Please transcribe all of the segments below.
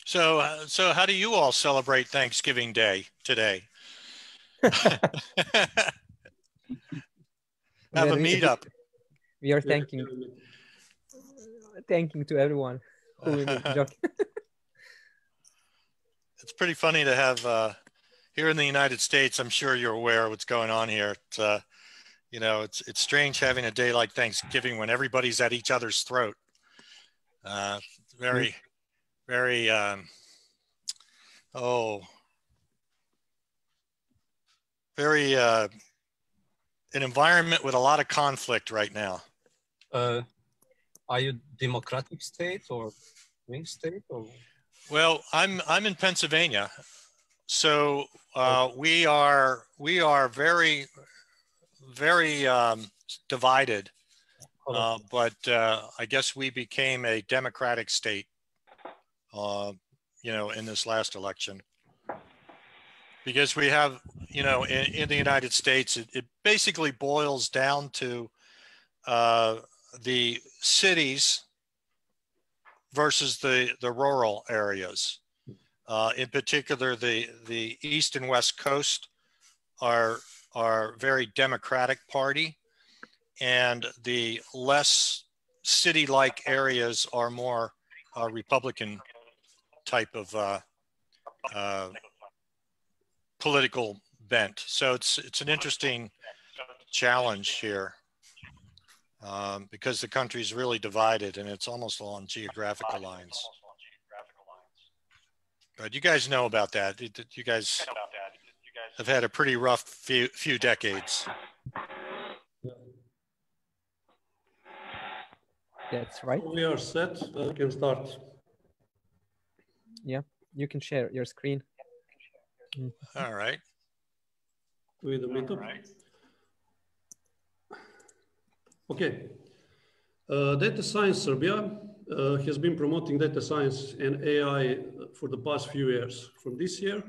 So how do you all celebrate Thanksgiving Day today? Have a meetup. We are thanking to everyone who will join. It's pretty funny to have here in the United States. I'm sure you're aware of what's going on here. You know, it's strange having a day like Thanksgiving when everybody's at each other's throat. Very an environment with a lot of conflict right now. Are you democratic state or swing state or? Well, I'm in Pennsylvania, so we are very divided. But I guess we became a democratic state, you know, in this last election, because we have, you know, in the United States, it basically boils down to the cities versus the rural areas. In particular, the East and West Coast are very Democratic Party, and the less city-like areas are more Republican type of political bent. So it's an interesting challenge here because the country is really divided and it's almost along geographical lines. But you guys know about that. You guys have had a pretty rough few decades. That's right. So we are set. We can start. Yeah, you can share your screen. All right. With the meetup. Okay. Data Science Serbia has been promoting data science and AI for the past few years. From this year,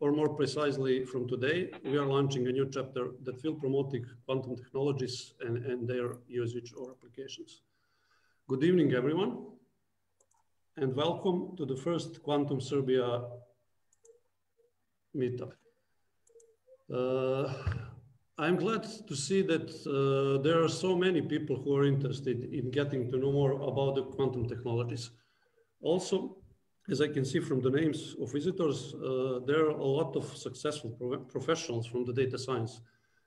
or more precisely from today, we are launching a new chapter that will promote quantum technologies and their usage or applications. Good evening, everyone, and welcome to the first Quantum Serbia meetup. I'm glad to see that there are so many people who are interested in getting to know more about the quantum technologies. Also, as I can see from the names of visitors, there are a lot of successful professionals from the data science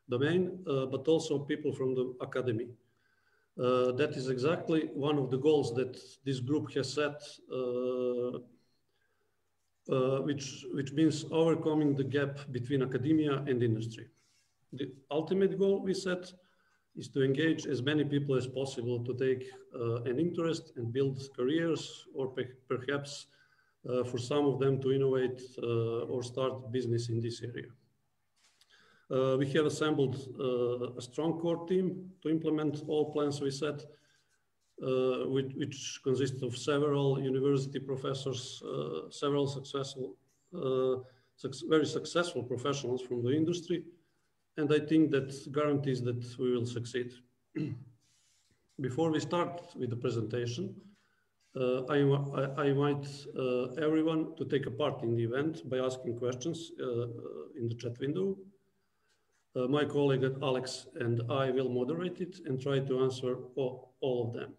domain, but also people from the academy. That is exactly one of the goals that this group has set, which means overcoming the gap between academia and industry. The ultimate goal we set is to engage as many people as possible to take an interest and build careers, or perhaps for some of them to innovate or start business in this area. We have assembled a strong core team to implement all plans we set, which consists of several university professors, several very successful professionals from the industry, and I think that guarantees that we will succeed. Before we start with the presentation, I invite everyone to take a part in the event by asking questions in the chat window. My colleague Alex and I will moderate it and try to answer all of them.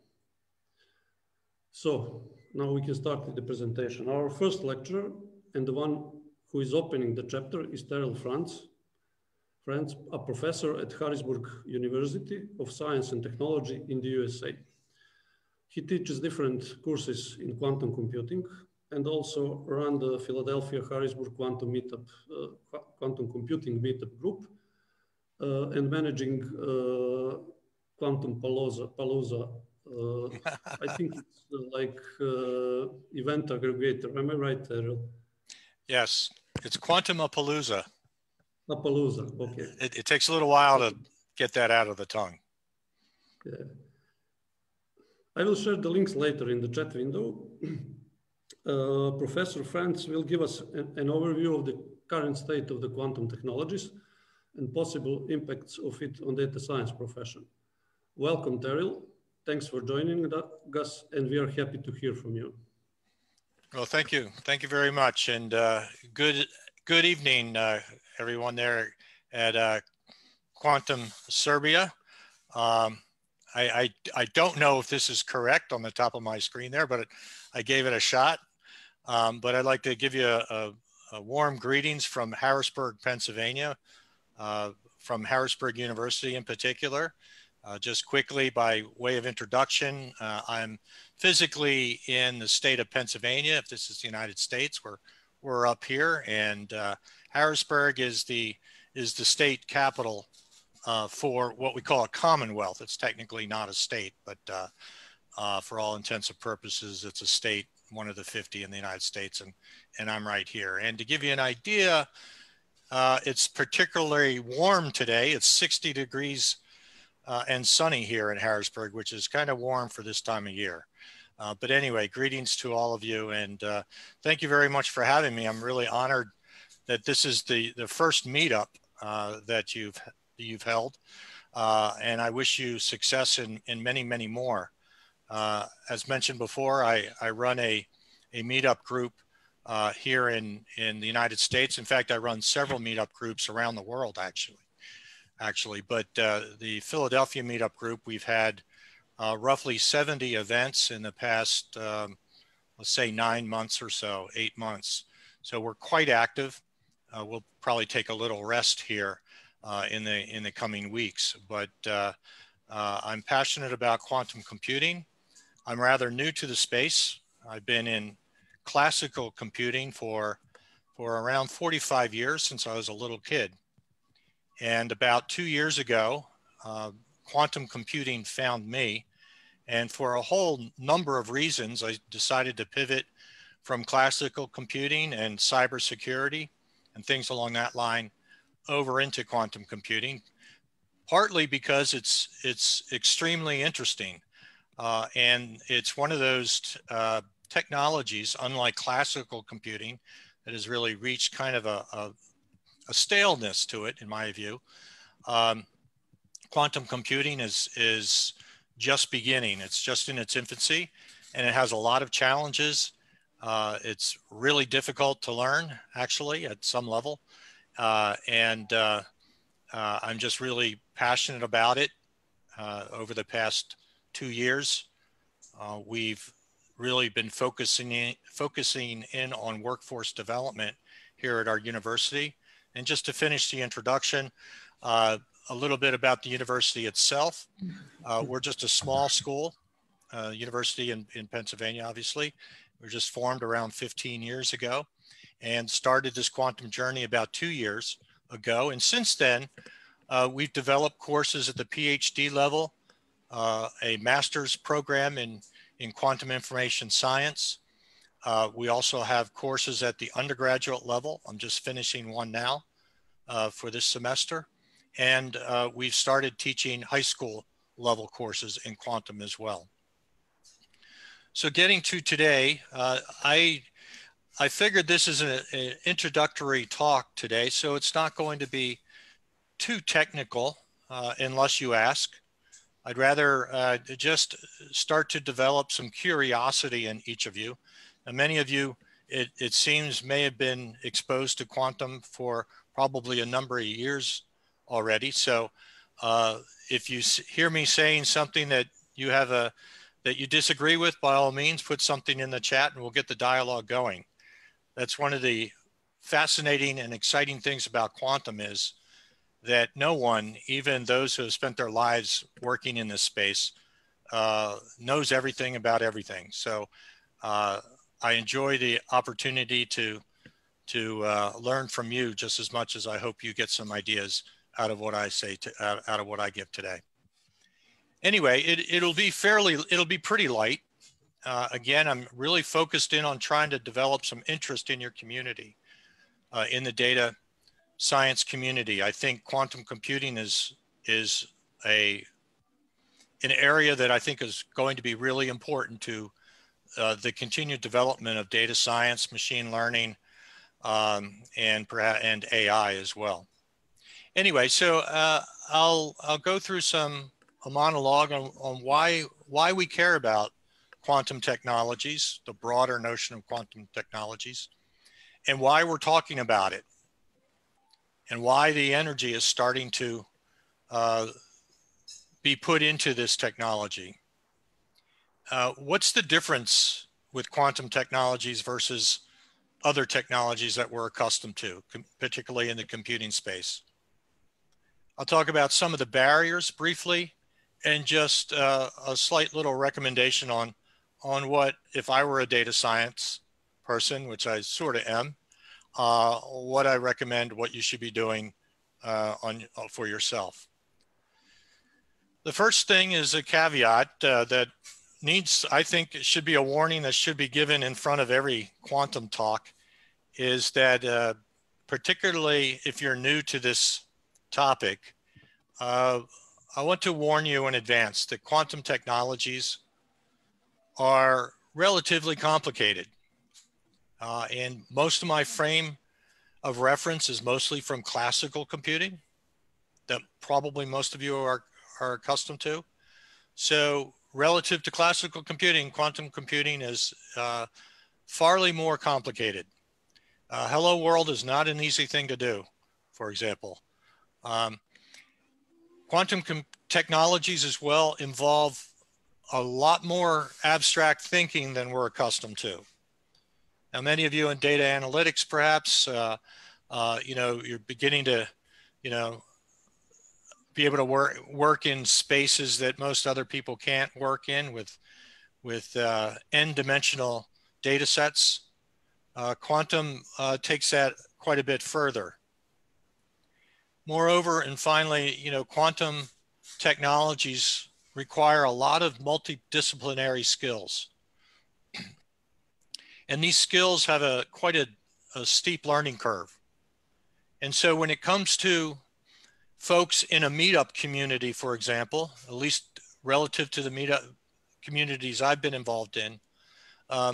So now we can start with the presentation. Our first lecturer and the one who is opening the chapter is Terrill Frantz, a professor at Harrisburg University of Science and Technology in the USA. He teaches different courses in quantum computing and also run the Philadelphia Harrisburg Quantum Computing Meetup group and managing Quantum Palooza. I think it's like event aggregator. Am I right, Terrill? Yes, it's Quantum-a-Palooza. Palooza, okay. It takes a little while to get that out of the tongue. Yeah. I will share the links later in the chat window. Professor Frantz will give us an overview of the current state of the quantum technologies and possible impacts of it on data science profession. Welcome, Terrill. Thanks for joining us, and we are happy to hear from you. Well, thank you. Thank you very much. And good evening, everyone there at Quantum Serbia. I don't know if this is correct on the top of my screen there, but I gave it a shot. But I'd like to give you a warm greetings from Harrisburg, Pennsylvania, from Harrisburg University in particular. Just quickly, by way of introduction, I'm physically in the state of Pennsylvania. If this is the United States, we're up here, and Harrisburg is the state capital for what we call a commonwealth. It's technically not a state, but for all intents and purposes, it's a state, one of the 50 in the United States, and I'm right here. And to give you an idea, it's particularly warm today. It's 60 degrees and sunny here in Harrisburg, which is kind of warm for this time of year. But anyway, greetings to all of you, and thank you very much for having me. I'm really honored that this is the first meetup that you've held, and I wish you success in many, many more. As mentioned before, I run a meetup group here in the United States. In fact, I run several meetup groups around the world, actually, but the Philadelphia meetup group, we've had roughly 70 events in the past, let's say 9 months or so, 8 months. So we're quite active. We'll probably take a little rest here in the coming weeks, but I'm passionate about quantum computing. I'm rather new to the space. I've been in classical computing for around 45 years, since I was a little kid. And about 2 years ago, quantum computing found me. And for a whole number of reasons, I decided to pivot from classical computing and cybersecurity and things along that line over into quantum computing, partly because it's extremely interesting. And it's one of those technologies, unlike classical computing, that has really reached kind of a staleness to it, in my view. Quantum computing is just beginning. It's just in its infancy, and it has a lot of challenges. It's really difficult to learn, actually, at some level. And I'm just really passionate about it. Over the past 2 years, we've really been focusing in on workforce development here at our university. And just to finish the introduction, a little bit about the university itself. We're just a small school, university in Pennsylvania, obviously. We were just formed around 15 years ago and started this quantum journey about 2 years ago. And since then, we've developed courses at the PhD level, a master's program in quantum information science. We also have courses at the undergraduate level. I'm just finishing one now for this semester. And we've started teaching high school level courses in quantum as well. So getting to today, I figured this is an introductory talk today, so it's not going to be too technical unless you ask. I'd rather just start to develop some curiosity in each of you. And many of you, it seems, may have been exposed to quantum for probably a number of years already. So if you hear me saying something that you have that you disagree with, by all means, put something in the chat and we'll get the dialogue going. That's one of the fascinating and exciting things about quantum, is that no one, even those who have spent their lives working in this space, knows everything about everything. So I enjoy the opportunity to learn from you just as much as I hope you get some ideas out of what I say, out of what I give today. Anyway, it'll be pretty light. Again, I'm really focused in on trying to develop some interest in your community, in the data science community. I think quantum computing is an area that I think is going to be really important to the continued development of data science, machine learning, and AI as well. Anyway, so I'll go through a monologue on why we care about quantum technologies, the broader notion of quantum technologies, and why we're talking about it, and why the energy is starting to be put into this technology. What's the difference with quantum technologies versus other technologies that we're accustomed to, particularly in the computing space? I'll talk about some of the barriers briefly, and just a slight little recommendation on what, if I were a data science person, which I sort of am, what I recommend, what you should be doing for yourself. The first thing is a caveat that needs, I think it should be a warning that should be given in front of every quantum talk, is that particularly if you're new to this topic, I want to warn you in advance that quantum technologies are relatively complicated. And most of my frame of reference is mostly from classical computing that probably most of you are accustomed to. So relative to classical computing, quantum computing is farly more complicated. Hello world is not an easy thing to do, for example. Quantum technologies as well involve a lot more abstract thinking than we're accustomed to. Now, many of you in data analytics, perhaps, you know, you're beginning to, you know, be able to work in spaces that most other people can't work in with n-dimensional data sets. Quantum takes that quite a bit further. Moreover, and finally, you know, quantum technologies require a lot of multidisciplinary skills. And these skills have quite a steep learning curve. And so when it comes to folks in a meetup community, for example, at least relative to the meetup communities I've been involved in,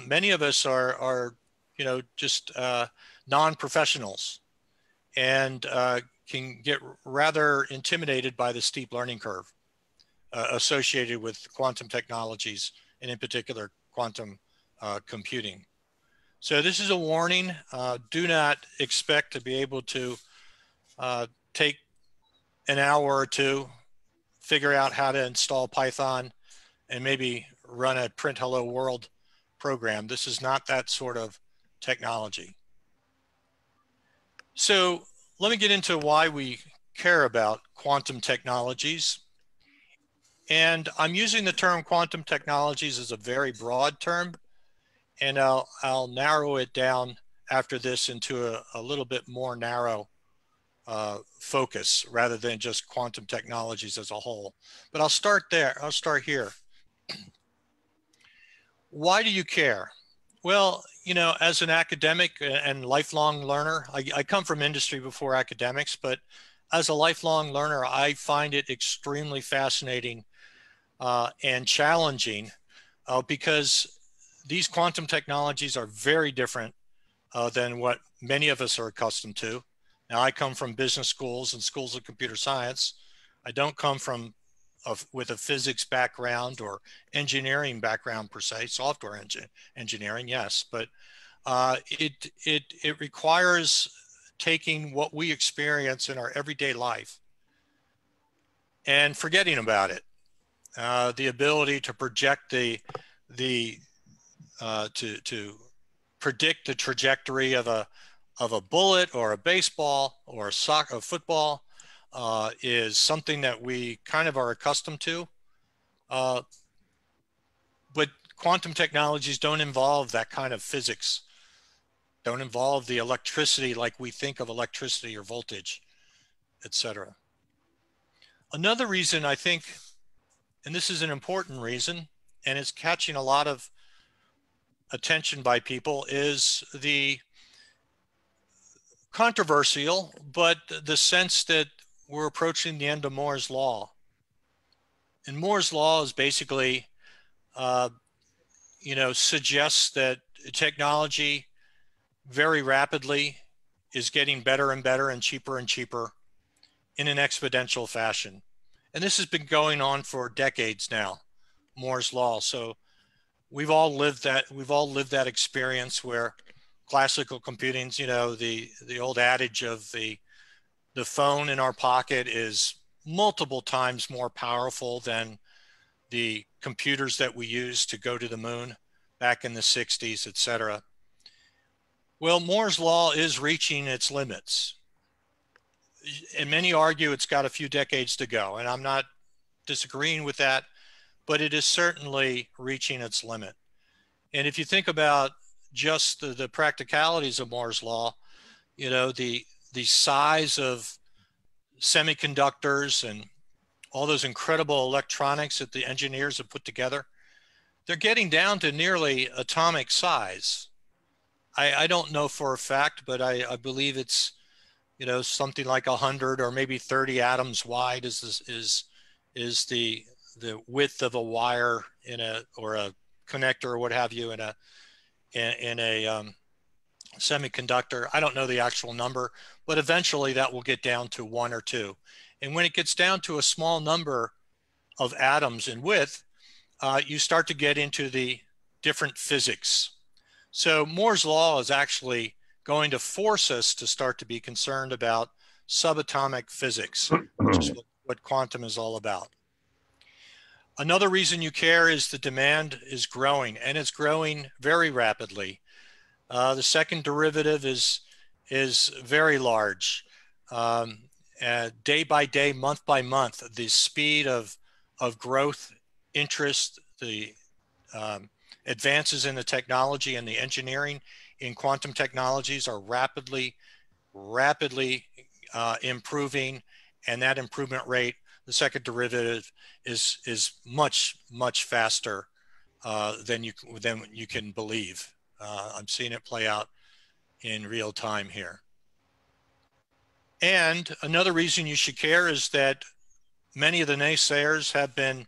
many of us are you know, just non-professionals, and can get rather intimidated by the steep learning curve associated with quantum technologies, and in particular, quantum computing. So this is a warning. Do not expect to be able to take an hour or two, figure out how to install Python, and maybe run a print hello world program. This is not that sort of technology. So let me get into why we care about quantum technologies. And I'm using the term quantum technologies as a very broad term, and I'll narrow it down after this into a little bit more narrow focus rather than just quantum technologies as a whole. But I'll start there. I'll start here. Why do you care? Well, you know, as an academic and lifelong learner, I come from industry before academics, but as a lifelong learner, I find it extremely fascinating and challenging because these quantum technologies are very different than what many of us are accustomed to. Now, I come from business schools and schools of computer science. I don't come from with a physics background or engineering background per se. Software engineering, yes, but it requires taking what we experience in our everyday life and forgetting about it. The ability to project to predict the trajectory of a bullet or a baseball or a football is something that we kind of are accustomed to. But quantum technologies don't involve that kind of physics, don't involve the electricity like we think of electricity or voltage, etc. Another reason I think, and this is an important reason, and it's catching a lot of attention by people, is the controversial, but the sense that we're approaching the end of Moore's law. And Moore's law is basically, you know, suggests that technology very rapidly is getting better and better and cheaper in an exponential fashion. And this has been going on for decades now, Moore's law. So we've all lived that experience where classical computing's, you know, the old adage of the phone in our pocket is multiple times more powerful than the computers that we use to go to the moon back in the 60s, et cetera. Well, Moore's law is reaching its limits. And many argue it's got a few decades to go, and I'm not disagreeing with that, but it is certainly reaching its limit. And if you think about just the practicalities of Moore's law, you know, the size of semiconductors and all those incredible electronics that the engineers have put together, they're getting down to nearly atomic size. I don't know for a fact, but I believe it's, you know, something like 100 or maybe 30 atoms wide is the width of a wire in or a connector or what have you in a semiconductor. I don't know the actual number, but eventually that will get down to 1 or 2. And when it gets down to a small number of atoms in width, you start to get into the different physics. So Moore's law is actually going to force us to start to be concerned about subatomic physics, which is what quantum is all about. Another reason you care is the demand is growing, and it's growing very rapidly. The second derivative is very large. Day by day, month by month, the speed of growth, interest, the advances in the technology and the engineering in quantum technologies are rapidly improving, and that improvement rate, the second derivative, is much faster than you can believe. I'm seeing it play out in real time here. And another reason you should care is that many of the naysayers have been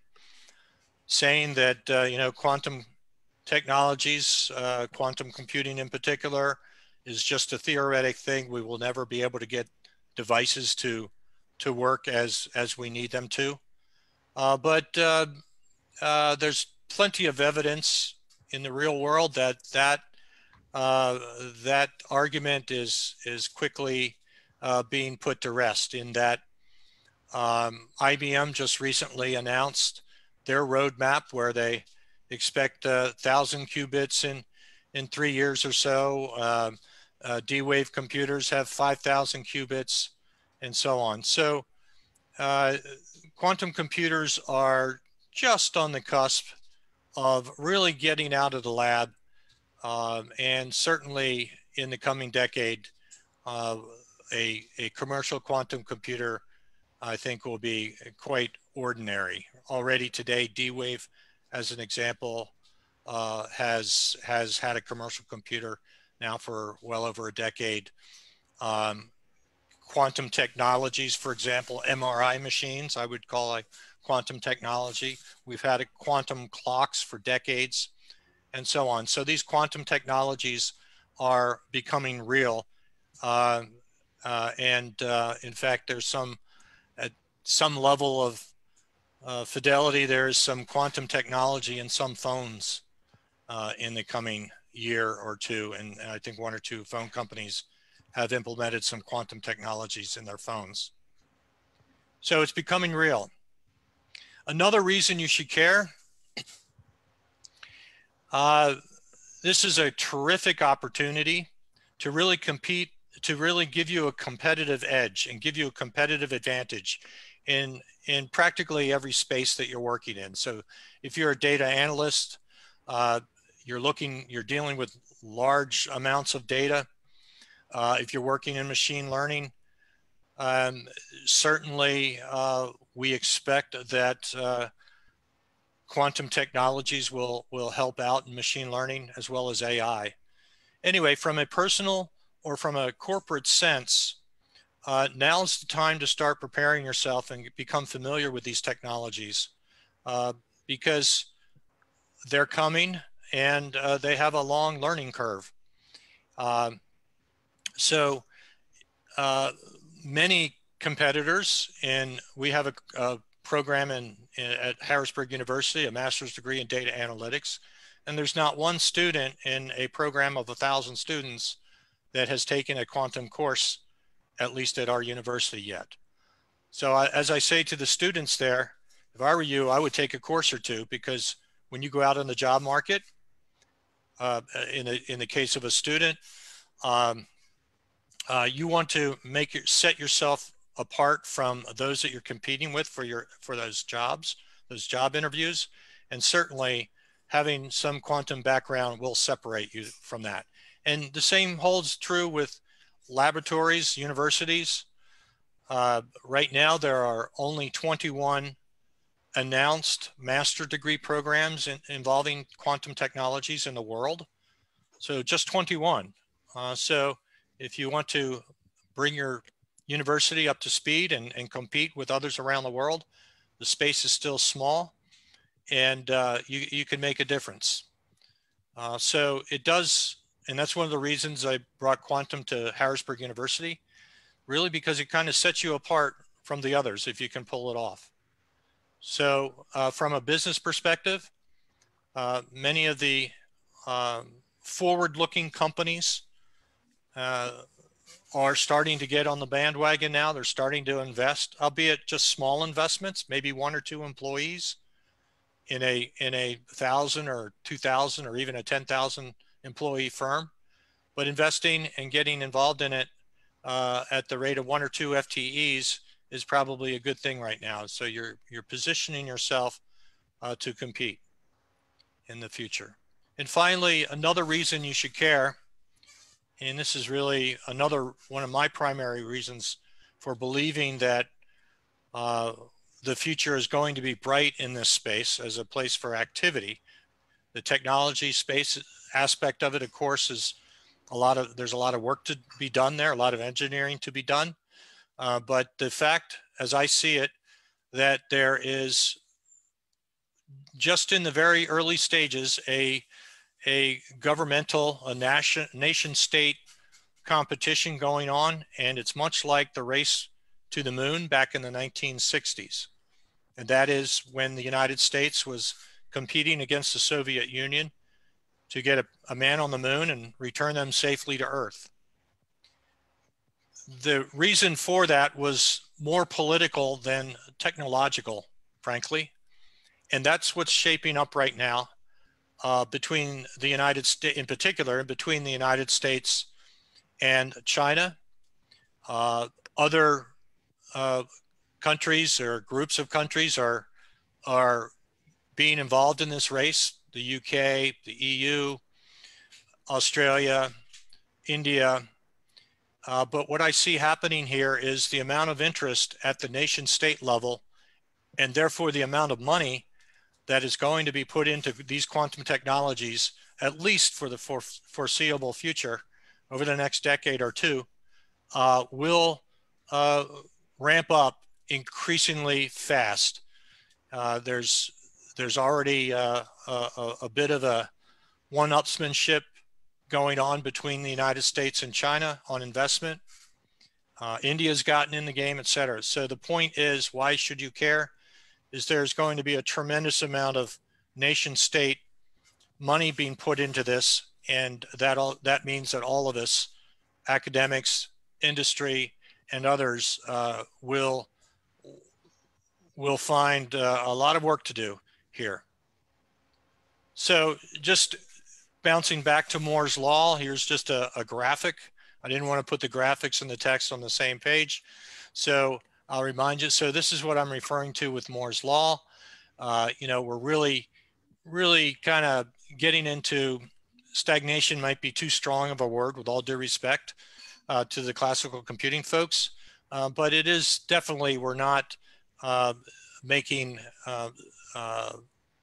saying that you know, quantum technologies, quantum computing in particular, is just a theoretic thing. We will never be able to get devices to work as we need them to. But there's plenty of evidence in the real world that argument is quickly being put to rest, in that IBM just recently announced their roadmap where they expect 1,000 qubits in 3 years or so. D-Wave computers have 5,000 qubits, and so on. So quantum computers are just on the cusp of really getting out of the lab, and certainly in the coming decade, a commercial quantum computer, I think, will be quite ordinary. Already today, D-Wave, as an example, has had a commercial computer now for well over a decade. Quantum technologies, for example, MRI machines, I would call a quantum technology. We've had quantum clocks for decades, and so on. So these quantum technologies are becoming real. In fact, there's at some level of fidelity, there's some quantum technology in some phones in the coming year or two. And I think 1 or 2 phone companies have implemented some quantum technologies in their phones. So it's becoming real. Another reason you should care, this is a terrific opportunity to really compete, to really give you a competitive edge and give you a competitive advantage in practically every space that you're working in. So if you're a data analyst, you're dealing with large amounts of data. If you're working in machine learning, certainly we expect that quantum technologies will help out in machine learning as well as AI. Anyway, from a personal or from a corporate sense, now's the time to start preparing yourself and become familiar with these technologies, because they're coming and they have a long learning curve. So many competitors, and we have a program at Harrisburg University, a master's degree in data analytics. and there's not one student in a program of 1,000 students that has taken a quantum course, at least at our university yet. So as I say to the students there, if I were you, I would take a course or two, because when you go out on the job market, in the case of a student, you want to set yourself apart from those that you're competing with for those jobs, those job interviews, and certainly having some quantum background will separate you from that. And the same holds true with laboratories, universities. Right now, there are only 21 announced master's degree programs involving quantum technologies in the world. So just 21. So if you want to bring your university up to speed and compete with others around the world, the space is still small, and you can make a difference. So it does, and that's one of the reasons I brought quantum to Harrisburg University, really because it kind of sets you apart from the others if you can pull it off. So from a business perspective, many of the forward-looking companies are starting to get on the bandwagon now. They're starting to invest, albeit just small investments, maybe 1 or 2 employees in a 1,000 or 2,000 or even a 10,000 employee firm, but investing and getting involved in it at the rate of 1 or 2 FTEs is probably a good thing right now. So you're positioning yourself to compete in the future. And finally, another reason you should care, and this is really another one of my primary reasons for believing that the future is going to be bright in this space as a place for activity. The technology space aspect of it, of course, is there's a lot of work to be done there, a lot of engineering to be done. But the fact, as I see it, that there is just in the very early stages a governmental, nation state competition going on, and it's much like the race to the moon back in the 1960s. And that is when the United States was competing against the Soviet Union to get a man on the moon and return them safely to Earth. The reason for that was more political than technological, frankly. And that's what's shaping up right now between the United States, in particular, between the United States and China. Other countries or groups of countries are being involved in this race: the UK, the EU, Australia, India. But what I see happening here is the amount of interest at the nation state level, and therefore the amount of money that is going to be put into these quantum technologies, at least for the foreseeable future, over the next decade or two, will ramp up increasingly fast. There's already a bit of a one-upsmanship going on between the United States and China on investment. India's gotten in the game, et cetera. So the point is, why should you care? Is there's going to be a tremendous amount of nation state money being put into this, and that means that all of us, academics, industry, and others will find a lot of work to do here. So just bouncing back to Moore's Law, here's just a graphic. I didn't want to put the graphics and the text on the same page, so I'll remind you. So this is what I'm referring to with Moore's Law. You know, we're really kind of getting into stagnation, might be too strong of a word, with all due respect to the classical computing folks, but it is definitely, we're not making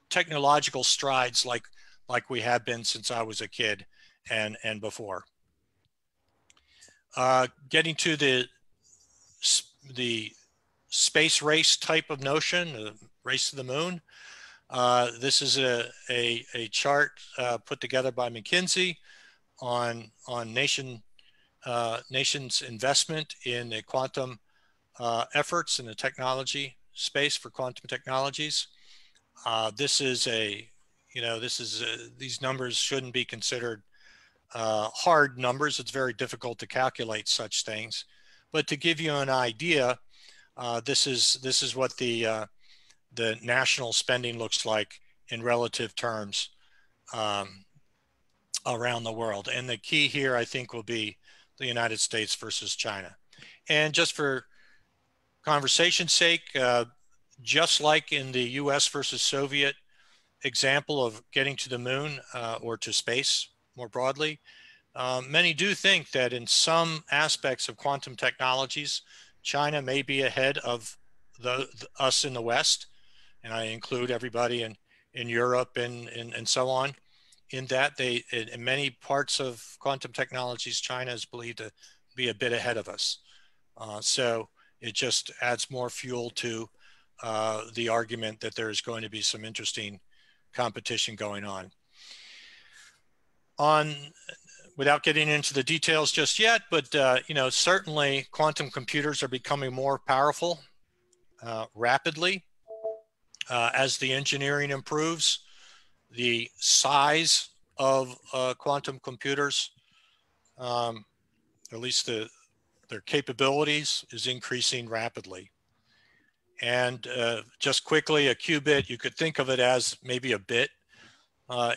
technological strides like we have been since I was a kid and before. Getting to the space race type of notion, the race to the moon. This is a chart put together by McKinsey on nations' investment in the quantum efforts in the technology space for quantum technologies. This is You know, this is these numbers shouldn't be considered hard numbers. It's very difficult to calculate such things. But to give you an idea, this is what the national spending looks like in relative terms around the world. And the key here, I think, will be the United States versus China. And just for conversation's sake, just like in the US versus Soviet example of getting to the moon or to space more broadly, many do think that in some aspects of quantum technologies, China may be ahead of us in the West, and I include everybody in Europe and so on. In that, in many parts of quantum technologies, China is believed to be a bit ahead of us. So it just adds more fuel to the argument that there is going to be some interesting competition going on. Without getting into the details just yet, but you know, certainly quantum computers are becoming more powerful rapidly as the engineering improves. The size of quantum computers, at least their capabilities, is increasing rapidly. And just quickly, a qubit, you could think of it as maybe a bit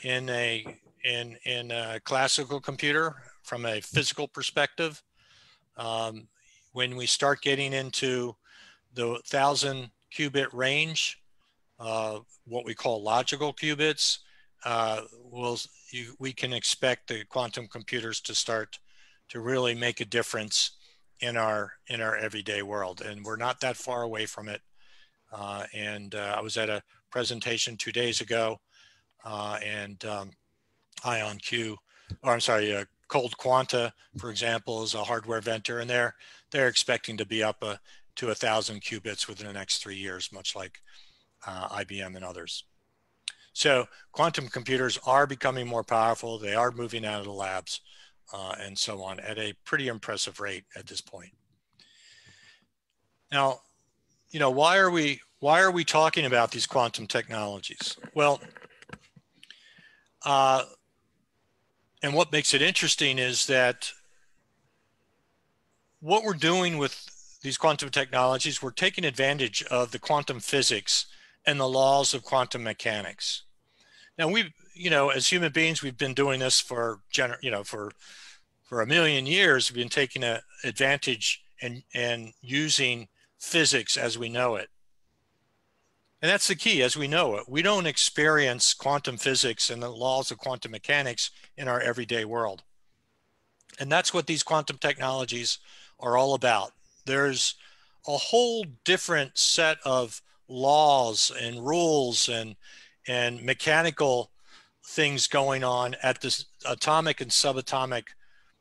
in a classical computer from a physical perspective. When we start getting into the 1,000 qubit range, what we call logical qubits, we can expect the quantum computers to start to really make a difference in our everyday world, and we're not that far away from it. I was at a presentation 2 days ago, and Cold Quanta, for example, is a hardware vendor, and they're expecting to be up to 1,000 qubits within the next 3 years, much like IBM and others. So quantum computers are becoming more powerful. They are moving out of the labs and so on at a pretty impressive rate at this point. Now, you know, why are we talking about these quantum technologies? Well, and what makes it interesting is that what we're doing with these quantum technologies, we're taking advantage of the quantum physics and the laws of quantum mechanics. Now, you know, as human beings, we've been doing this for a million years. We've been taking advantage and using physics as we know it. And that's the key, as we know it. We don't experience quantum physics and the laws of quantum mechanics in our everyday world. And that's what these quantum technologies are all about. There's a whole different set of laws and rules and mechanical things going on at this atomic and subatomic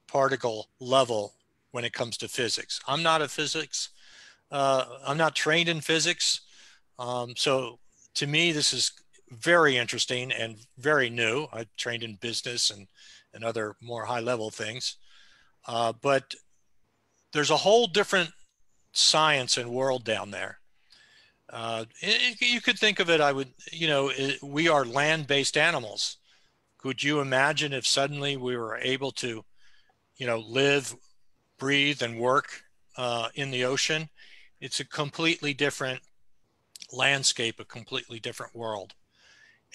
particle level when it comes to physics. I'm not a physics, I'm not trained in physics. So to me, this is very interesting and very new. I trained in business and other more high level things. But there's a whole different science and world down there. You could think of it, we are land-based animals. Could you imagine if suddenly we were able to, live, breathe, and work in the ocean? It's a completely different landscape, a completely different world.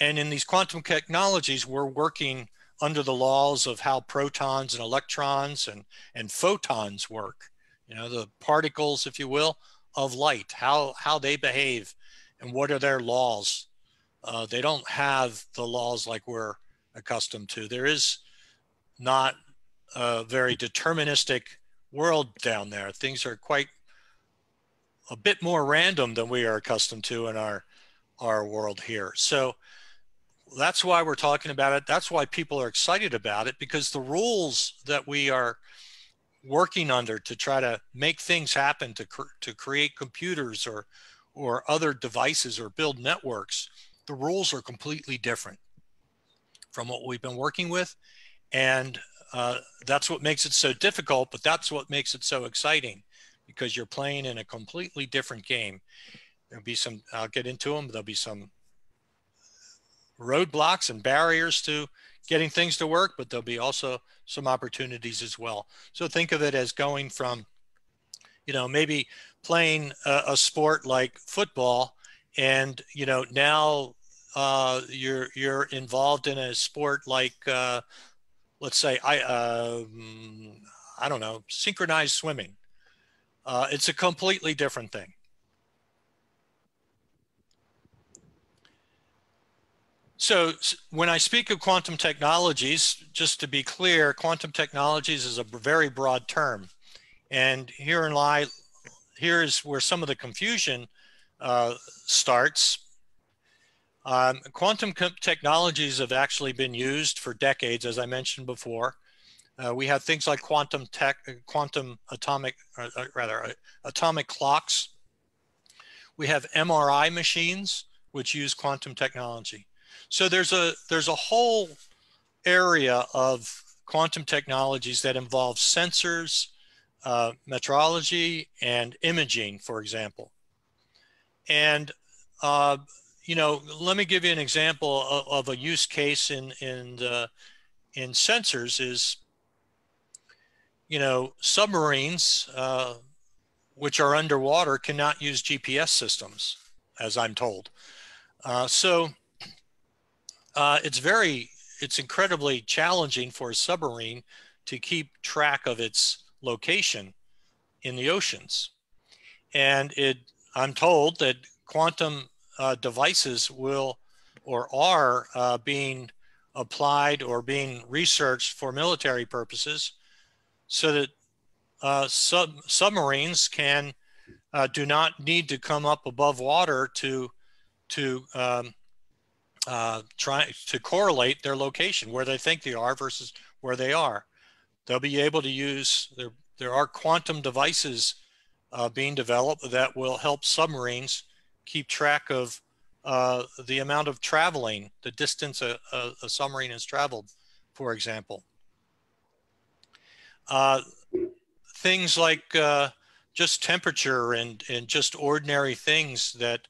And in these quantum technologies, we're working under the laws of how protons and electrons and photons work, the particles, if you will, of light, how they behave and what are their laws. They don't have the laws like we're accustomed to. There is not a very deterministic world down there. Things are quite a bit more random than we are accustomed to in our world here. So that's why we're talking about it. That's why people are excited about it, because the rules that we are working under to try to make things happen, to create computers or other devices or build networks, the rules are completely different from what we've been working with. And that's what makes it so difficult, but that's what makes it so exciting, because you're playing in a completely different game. There'll be some, I'll get into them, there'll be some roadblocks and barriers to getting things to work, but there'll be also some opportunities as well. So think of it as going from, you know, maybe playing a sport like football, and, you know, now you're involved in a sport like, let's say, I don't know, synchronized swimming. It's a completely different thing. So when I speak of quantum technologies, just to be clear, quantum technologies is a very broad term. And here is where some of the confusion starts. Quantum technologies have actually been used for decades, as I mentioned before. We have things like atomic clocks. We have MRI machines, which use quantum technology. So there's a whole area of quantum technologies that involve sensors, metrology, and imaging, for example. And you know, let me give you an example of a use case in sensors. Is, you know, submarines, which are underwater, cannot use GPS systems, as I'm told. It's incredibly challenging for a submarine to keep track of its location in the oceans. And I'm told that quantum devices will or are being applied or being researched for military purposes, so that submarines do not need to come up above water to try to correlate their location, where they think they are versus where they are. They'll be able to use, there are quantum devices being developed that will help submarines keep track of the amount of traveling, the distance a submarine has traveled, for example. Things like just temperature and just ordinary things that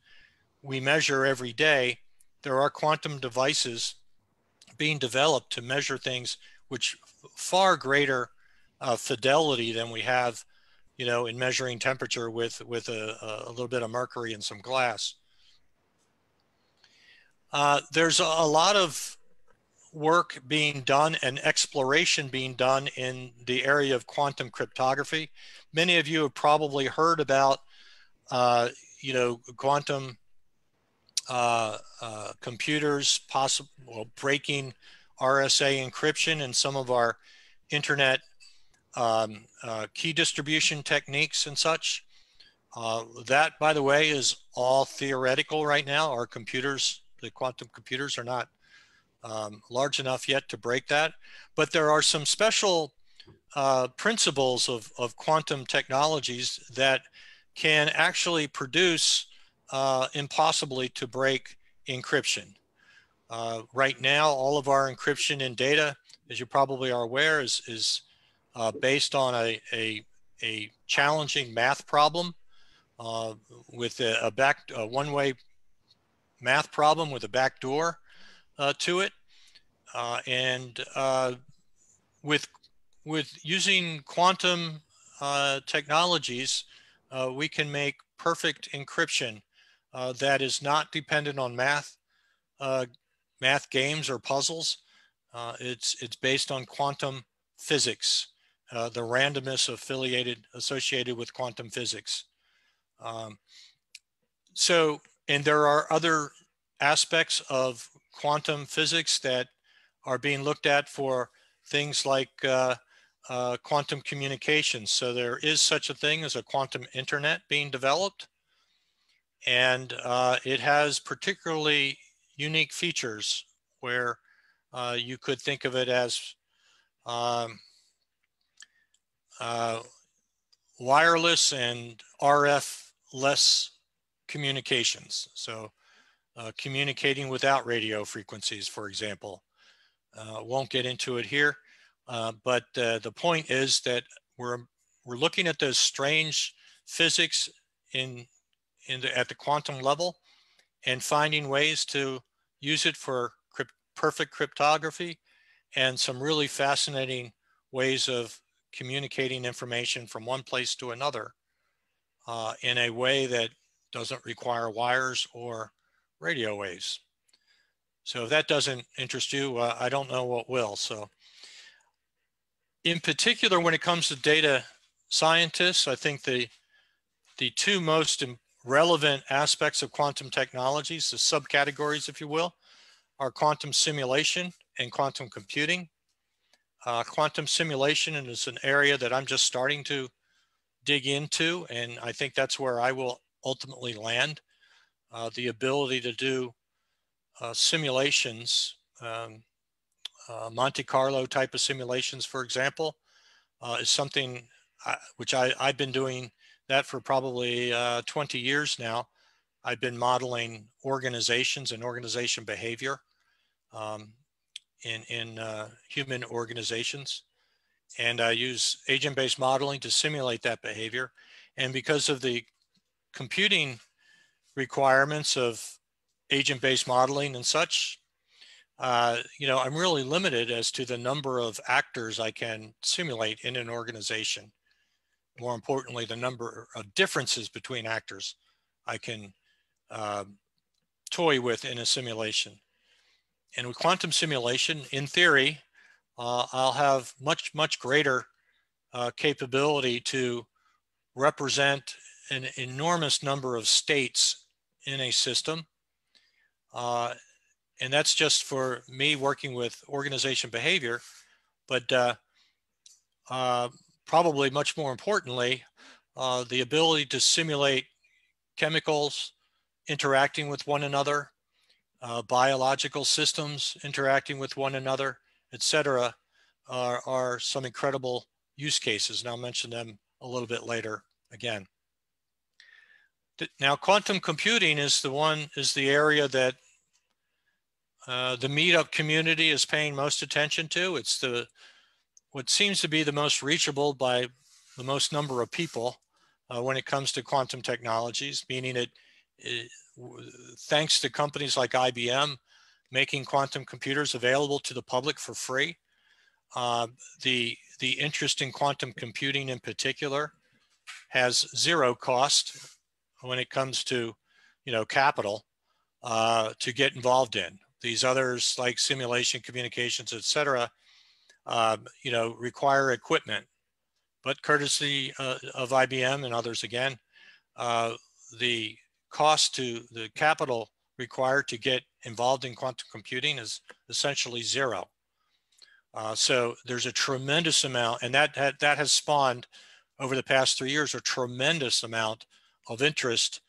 we measure every day. There are quantum devices being developed to measure things which far greater fidelity than we have, you know, in measuring temperature with a little bit of mercury and some glass. There's a lot of work being done and exploration being done in the area of quantum cryptography. Many of you have probably heard about, you know, quantum computers breaking RSA encryption in some of our internet key distribution techniques and such. That, by the way, is all theoretical right now. Our computers, the quantum computers, are not large enough yet to break that. But there are some special principles of quantum technologies that can actually produce impossibly to break encryption. Right now, all of our encryption in data, as you probably are aware, is based on a challenging math problem with a one-way math problem with a backdoor to it, and with using quantum technologies, we can make perfect encryption that is not dependent on math games or puzzles. It's based on quantum physics, the randomness associated with quantum physics. And there are other aspects of quantum physics that are being looked at for things like quantum communications. So there is such a thing as a quantum internet being developed, and it has particularly unique features where you could think of it as wireless and RF-less communications. So communicating without radio frequencies, for example. Won't get into it here, but the point is that we're looking at those strange physics at the quantum level and finding ways to use it for perfect cryptography and some really fascinating ways of communicating information from one place to another in a way that doesn't require wires or radio waves. So if that doesn't interest you, I don't know what will. So in particular, when it comes to data scientists, I think the two most relevant aspects of quantum technologies, the subcategories, if you will, are quantum simulation and quantum computing. Quantum simulation is an area that I'm just starting to dig into, and I think that's where I will ultimately land. The ability to do simulations, Monte Carlo type of simulations, for example, is something which I've been doing that for probably 20 years now. I've been modeling organizations and organization behavior in human organizations. And I use agent-based modeling to simulate that behavior. And because of the computing requirements of agent-based modeling and such, you know, I'm really limited as to the number of actors I can simulate in an organization. More importantly, the number of differences between actors I can toy with in a simulation. And with quantum simulation, in theory, I'll have much greater capability to represent an enormous number of states in a system. And that's just for me working with organization behavior, but probably much more importantly, the ability to simulate chemicals interacting with one another, biological systems interacting with one another, etc., are some incredible use cases, and I'll mention them a little bit later again. Now, quantum computing is the area that the meetup community is paying most attention to. It's what seems to be the most reachable by the most number of people when it comes to quantum technologies, meaning it thanks to companies like IBM making quantum computers available to the public for free. The interest in quantum computing in particular has zero cost when it comes to, you know, capital to get involved in. These others like simulation, communications, etc., you know, require equipment, but courtesy of IBM and others again, the cost to the capital required to get involved in quantum computing is essentially zero. So there's a tremendous amount, and that has spawned over the past 3 years a tremendous amount of interest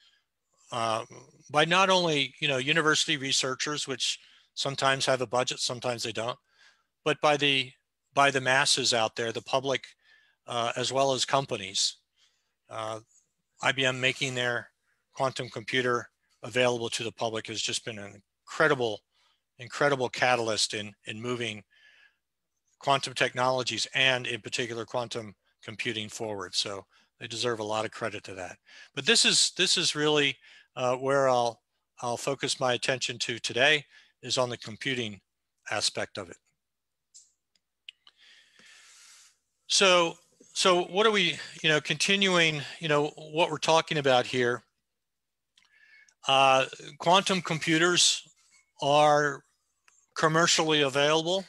by not only, you know, university researchers, which sometimes have a budget, sometimes they don't, but by the masses out there, the public, as well as companies. IBM making their quantum computer available to the public has just been an incredible catalyst in moving quantum technologies and in particular quantum computing forward. So they deserve a lot of credit to that. But this is really where I'll focus my attention to today, is on the computing aspect of it. So what are we, you know, continuing, you know, what we're talking about here? Quantum computers are commercially available.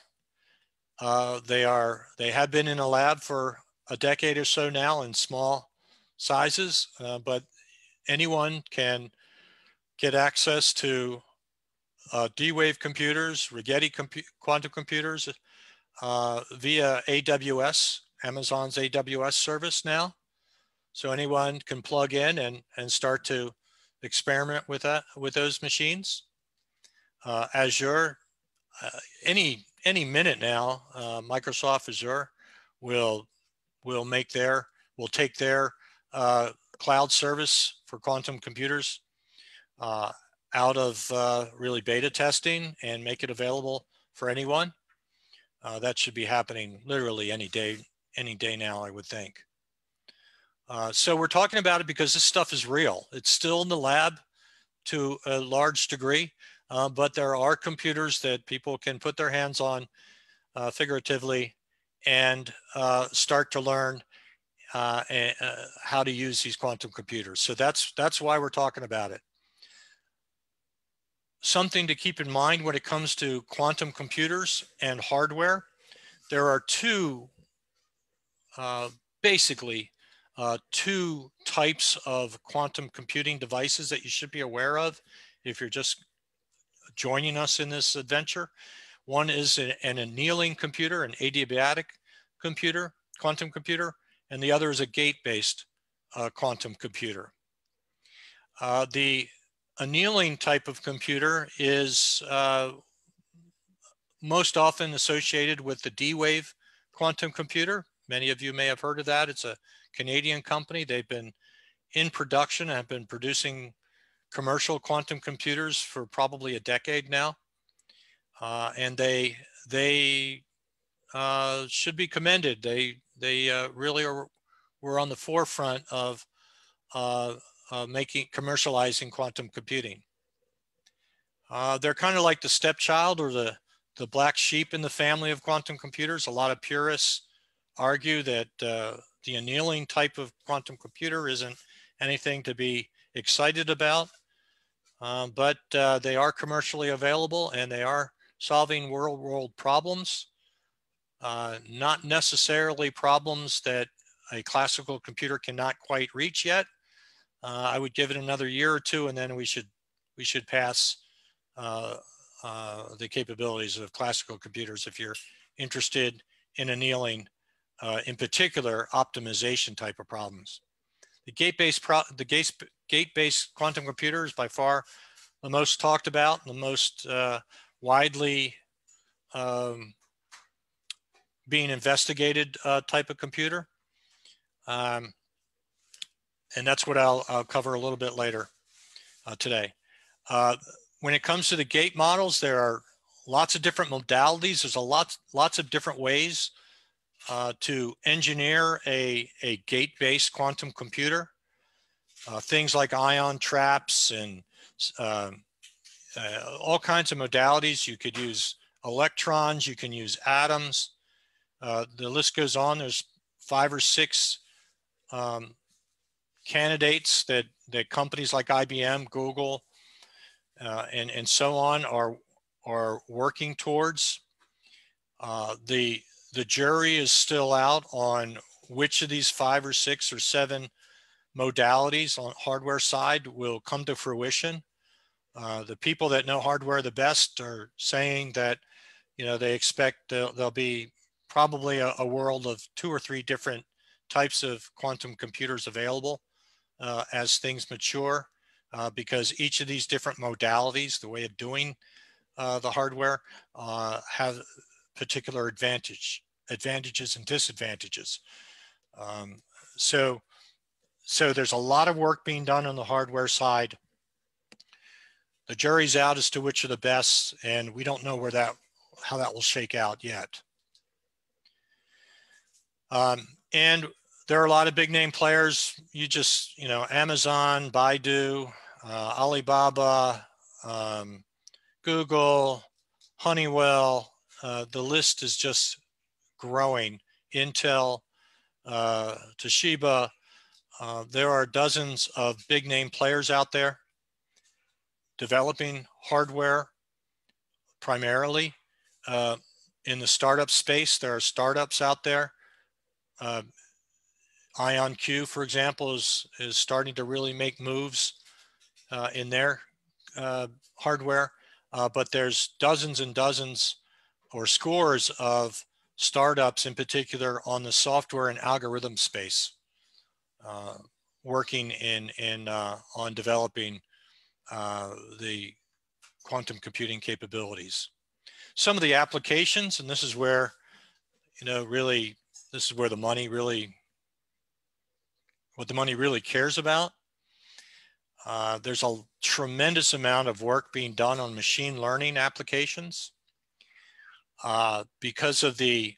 They have been in a lab for a decade or so now in small sizes, but anyone can get access to D-Wave computers, Rigetti quantum computers via AWS, Amazon's AWS service now. So anyone can plug in and start to experiment with those machines. Azure, any minute now, Microsoft Azure will take their cloud service for quantum computers out of really beta testing and make it available for anyone. That should be happening literally any day now, I would think. So we're talking about it because this stuff is real. It's still in the lab to a large degree. but there are computers that people can put their hands on figuratively and start to learn how to use these quantum computers. So that's why we're talking about it. Something to keep in mind when it comes to quantum computers and hardware, there are basically two types of quantum computing devices that you should be aware of if you're just joining us in this adventure. One is an annealing computer, an adiabatic computer, quantum computer, and the other is a gate-based quantum computer. The annealing type of computer is most often associated with the D-Wave quantum computer. Many of you may have heard of that. It's a Canadian company. They've been in production and have been producing commercial quantum computers for probably a decade now. And they should be commended. They really were on the forefront of commercializing quantum computing. They're kind of like the stepchild or the black sheep in the family of quantum computers. A lot of purists argue that the annealing type of quantum computer isn't anything to be excited about, but they are commercially available and they are solving real-world problems, not necessarily problems that a classical computer cannot quite reach yet. I would give it another year or two, and then we should pass the capabilities of classical computers if you're interested in annealing, in particular, optimization type of problems. The gate-based quantum computer is by far the most talked about, the most widely being investigated type of computer. And that's what I'll cover a little bit later today. When it comes to the gate models, there are lots of different modalities. There's lots of different ways to engineer a gate-based quantum computer. Things like ion traps and all kinds of modalities. You could use electrons, you can use atoms. The list goes on. There's 5 or 6 candidates that companies like IBM, Google, and so on are working towards. The jury is still out on which of these 5 or 6 or 7 modalities on hardware side will come to fruition. The people that know hardware the best are saying that, you know, they expect there'll be probably a world of 2 or 3 different types of quantum computers available as things mature, because each of these different modalities, the way of doing the hardware, have particular advantages and disadvantages. So there's a lot of work being done on the hardware side. The jury's out as to which are the best, and we don't know how that will shake out yet. And there are a lot of big name players. You know, Amazon, Baidu, Alibaba, Google, Honeywell, the list is just growing. Intel, Toshiba, there are dozens of big name players out there developing hardware primarily. In the startup space, there are startups out there. IonQ, for example, is starting to really make moves in their hardware, but there's dozens and dozens or scores of startups in particular on the software and algorithm space working on developing the quantum computing capabilities. Some of the applications, and this is where, you know, really, this is where the money really, what the money really cares about. There's a tremendous amount of work being done on machine learning applications because of the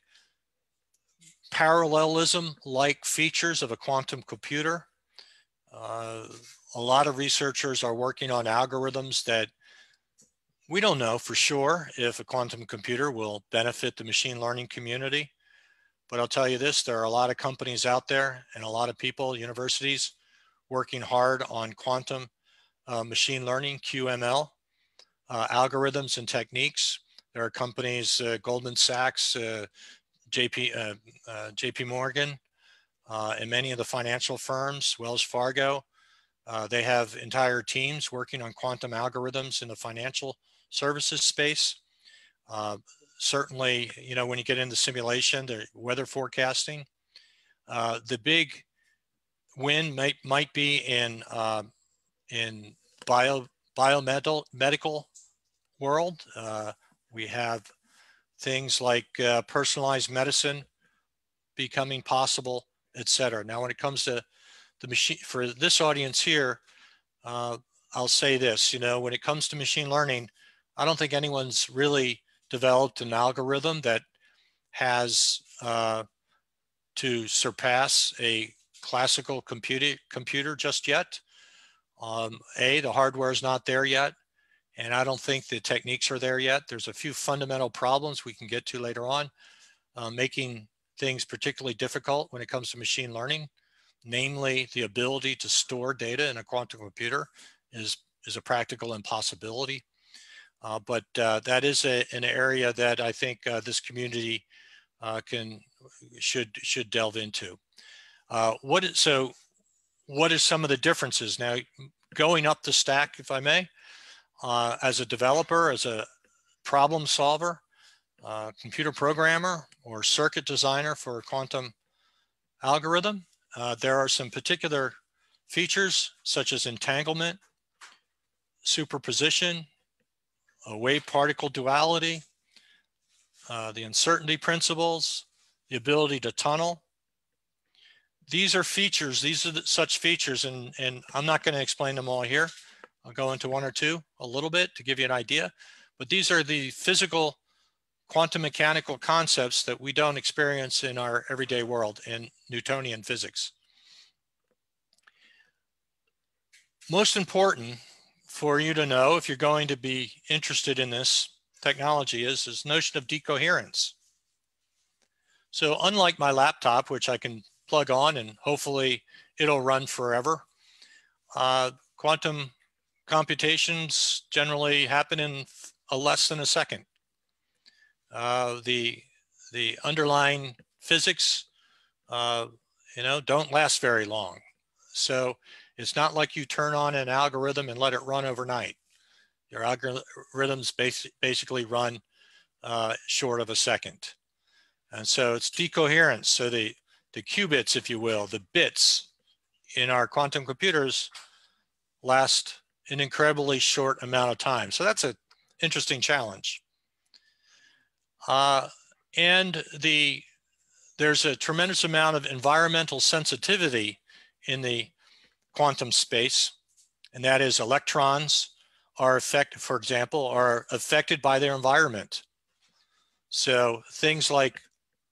parallelism-like features of a quantum computer. A lot of researchers are working on algorithms that We don't know for sure if a quantum computer will benefit the machine learning community, but I'll tell you this, there are a lot of companies out there and a lot of people, universities, working hard on quantum machine learning, QML, algorithms and techniques. There are companies, Goldman Sachs, JP Morgan, and many of the financial firms, Wells Fargo. They have entire teams working on quantum algorithms in the financial services space. Certainly, you know, when you get into simulation, the weather forecasting, the big win might be in biomedical world. We have things like personalized medicine becoming possible, et cetera. Now, when it comes to the machine, for this audience here, I'll say this, you know, when it comes to machine learning, I don't think anyone's really developed an algorithm that has to surpass a classical computer just yet. The hardware is not there yet, and I don't think the techniques are there yet. There's a few fundamental problems we can get to later on, making things particularly difficult when it comes to machine learning, namely the ability to store data in a quantum computer is a practical impossibility. But that is an area that I think this community should delve into. What are some of the differences? Now, going up the stack, if I may, as a developer, as a problem solver, computer programmer, or circuit designer for a quantum algorithm, there are some particular features such as entanglement, superposition, wave-particle duality, the uncertainty principles, the ability to tunnel. These are features, these are such features, and I'm not going to explain them all here. I'll go into one or two a little bit to give you an idea, but these are the physical quantum mechanical concepts that we don't experience in our everyday world in Newtonian physics. Most important for you to know if you're going to be interested in this technology is this notion of decoherence. So unlike my laptop, which I can plug on and hopefully it'll run forever, quantum computations generally happen in less than a second. The underlying physics, don't last very long. So it's not like you turn on an algorithm and let it run overnight. Your algorithms basically run short of a second. And so it's decoherence. So the qubits, if you will, the bits in our quantum computers last an incredibly short amount of time. So that's an interesting challenge. And there's a tremendous amount of environmental sensitivity in the quantum space, and that is electrons are for example, are affected by their environment. So things like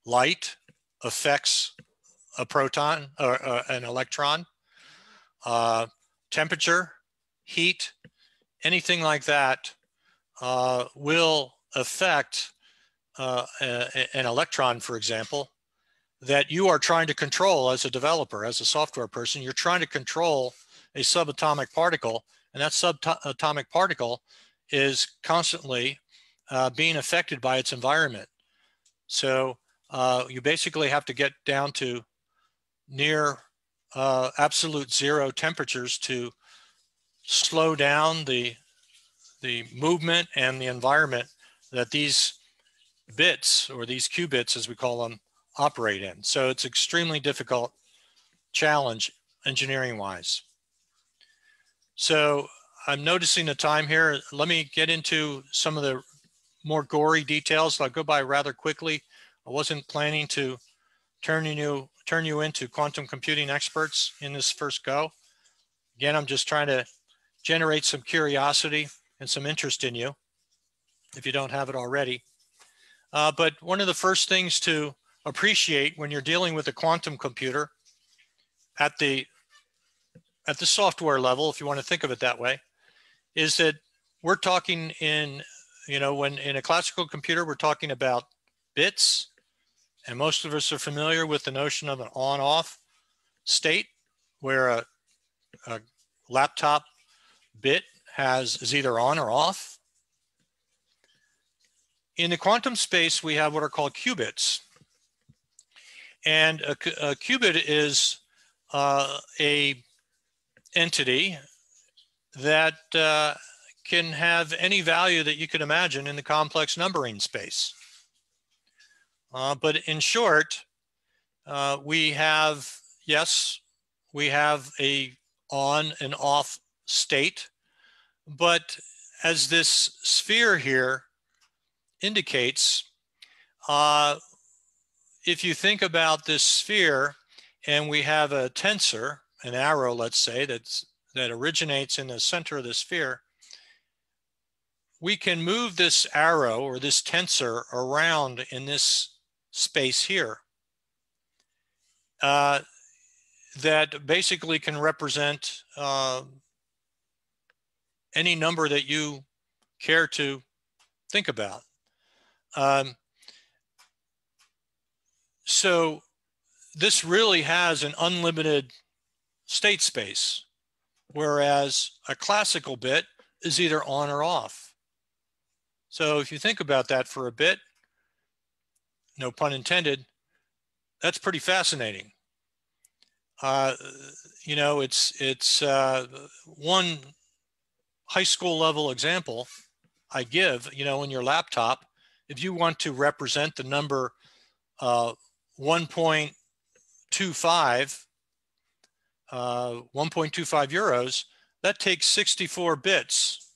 light affects a proton or an electron, temperature, heat, anything like that will affect an electron, for example, that you are trying to control as a developer, as a software person. You're trying to control a subatomic particle, and that subatomic particle is constantly being affected by its environment. So you basically have to get down to near absolute zero temperatures to slow down the movement and the environment that these bits, or these qubits as we call them, operate in. So it's extremely difficult challenge engineering wise. So I'm noticing the time here. Let me get into some of the more gory details. I'll go by rather quickly. I wasn't planning to turn you into quantum computing experts in this first go. Again, I'm just trying to generate some curiosity and some interest in you if you don't have it already. But one of the first things to appreciate when you're dealing with a quantum computer at the software level, if you want to think of it that way, is that we're talking in, when in a classical computer, we're talking about bits. And most of us are familiar with the notion of an on-off state, where a laptop bit is either on or off. In the quantum space, we have what are called qubits. And a qubit is a entity that can have any value that you could imagine in the complex numbering space. But in short, we have a on and off state, but as this sphere here indicates, if you think about this sphere and we have a tensor, an arrow, let's say, that originates in the center of the sphere, we can move this arrow or this tensor around in this space here. That basically can represent any number that you care to think about. So this really has an unlimited state space, whereas a classical bit is either on or off. So if you think about that for a bit, no pun intended, that's pretty fascinating. It's one high school level example I give, in your laptop, if you want to represent the number 1.25 euros, that takes 64 bits,